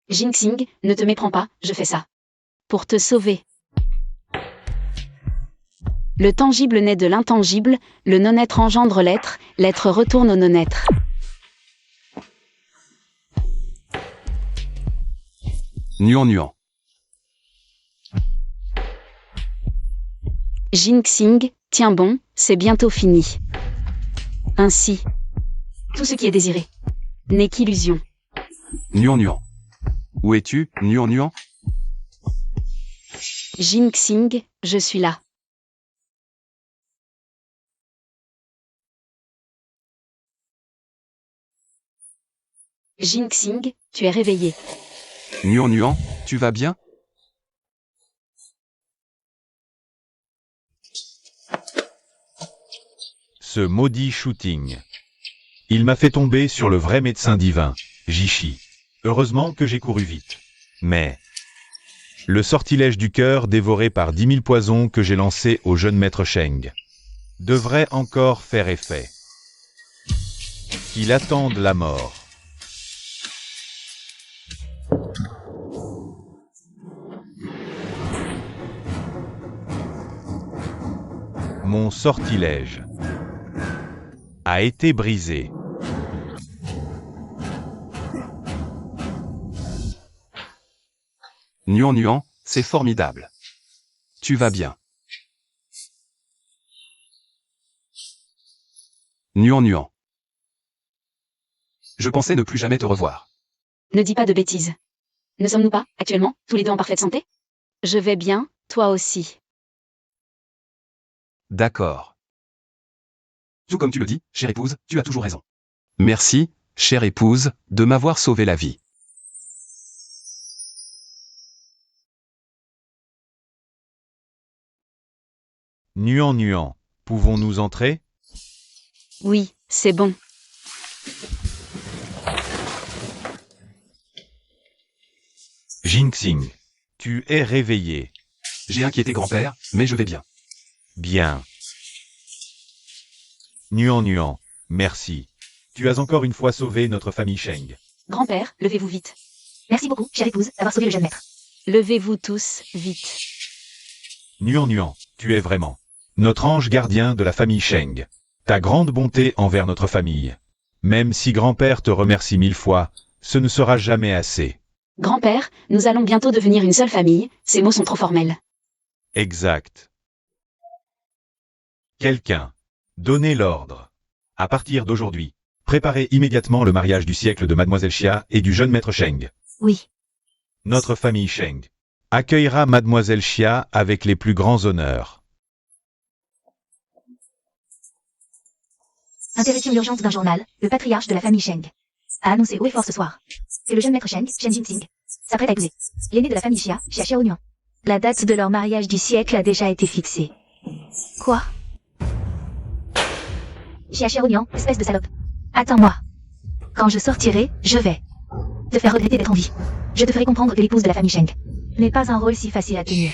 Jinxing, ne te méprends pas, je fais ça. Pour te sauver. Le tangible naît de l'intangible, le non-être engendre l'être, l'être retourne au non-être. Nuan. Jinxing, tiens bon, c'est bientôt fini. Ainsi, tout ce qui est désiré n'est qu'illusion. Nuan. Où es-tu, Nuan? Jinxing, je suis là. Jinxing, tu es réveillé. Nuan, tu vas bien? Ce maudit shooting. Il m'a fait tomber sur le vrai médecin divin, Jishi. Heureusement que j'ai couru vite. Mais... le sortilège du cœur dévoré par 10 000 poisons que j'ai lancés au jeune maître Sheng devrait encore faire effet. Qu'il attende la mort. Mon sortilège a été brisé. Nuan, c'est formidable. Tu vas bien. Nuan. Je pensais ne plus jamais te revoir. Ne dis pas de bêtises. Ne sommes-nous pas, actuellement, tous les deux en parfaite santé? Je vais bien, toi aussi. D'accord. Tout comme tu le dis, chère épouse, tu as toujours raison. Merci, chère épouse, de m'avoir sauvé la vie. Nuan, pouvons-nous entrer? Oui, c'est bon. Jinxing, tu es réveillé. J'ai inquiété grand-père, mais je vais bien. Bien. Nuan, merci. Tu as encore une fois sauvé notre famille Sheng. Grand-père, levez-vous vite. Merci beaucoup, chère épouse, d'avoir sauvé le jeune maître. Levez-vous tous, vite. Nuan, tu es vraiment notre ange gardien de la famille Sheng. Ta grande bonté envers notre famille. Même si grand-père te remercie 1000 fois, ce ne sera jamais assez. Grand-père, nous allons bientôt devenir une seule famille, ces mots sont trop formels. Exact. Quelqu'un. Donnez l'ordre. À partir d'aujourd'hui, préparez immédiatement le mariage du siècle de Mademoiselle Xia et du jeune maître Sheng. Oui. Notre famille Sheng accueillera Mademoiselle Xia avec les plus grands honneurs. Interruption d'urgence d'un journal, le patriarche de la famille Sheng a annoncé haut et fort ce soir que le jeune maître Sheng, Shen Jinxing, s'apprête à épouser l'aîné de la famille Xia, Xia Xiaonuan. La date de leur mariage du siècle a déjà été fixée. Quoi? Xia Xiaonuan, espèce de salope. Attends-moi. Quand je sortirai, je vais te faire regretter d'être en vie. Je te ferai comprendre que l'épouse de la famille Sheng n'est pas un rôle si facile à tenir.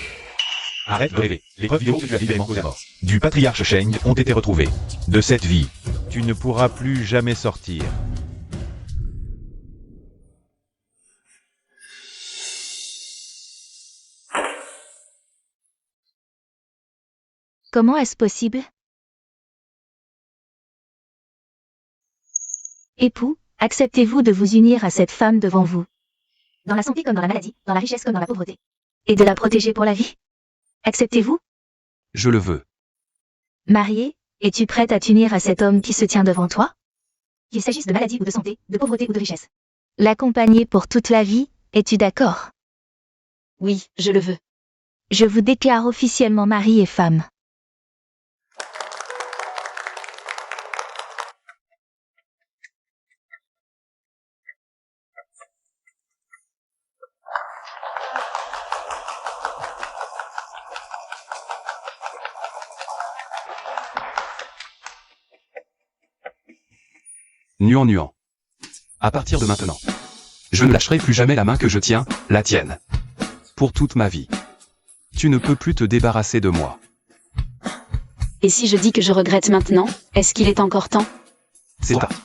Arrête de rêver. Les preuves vidéo que tu as libérément causé à mort du patriarche Sheng ont été retrouvées. De cette vie, tu ne pourras plus jamais sortir. Comment est-ce possible? Époux, acceptez-vous de vous unir à cette femme devant vous? Dans la santé comme dans la maladie, dans la richesse comme dans la pauvreté. Et de la protéger pour la vie? Acceptez-vous? Je le veux. Mariée, es-tu prête à t'unir à cet homme qui se tient devant toi? Qu'il s'agisse de maladie ou de santé, de pauvreté ou de richesse. L'accompagner pour toute la vie, es-tu d'accord? Oui, je le veux. Je vous déclare officiellement mari et femme. Nuan. À partir de maintenant, je ne lâcherai plus jamais la main que je tiens, la tienne. Pour toute ma vie. Tu ne peux plus te débarrasser de moi. Et si je dis que je regrette maintenant, est-ce qu'il est encore temps? C'est Quoi? tard.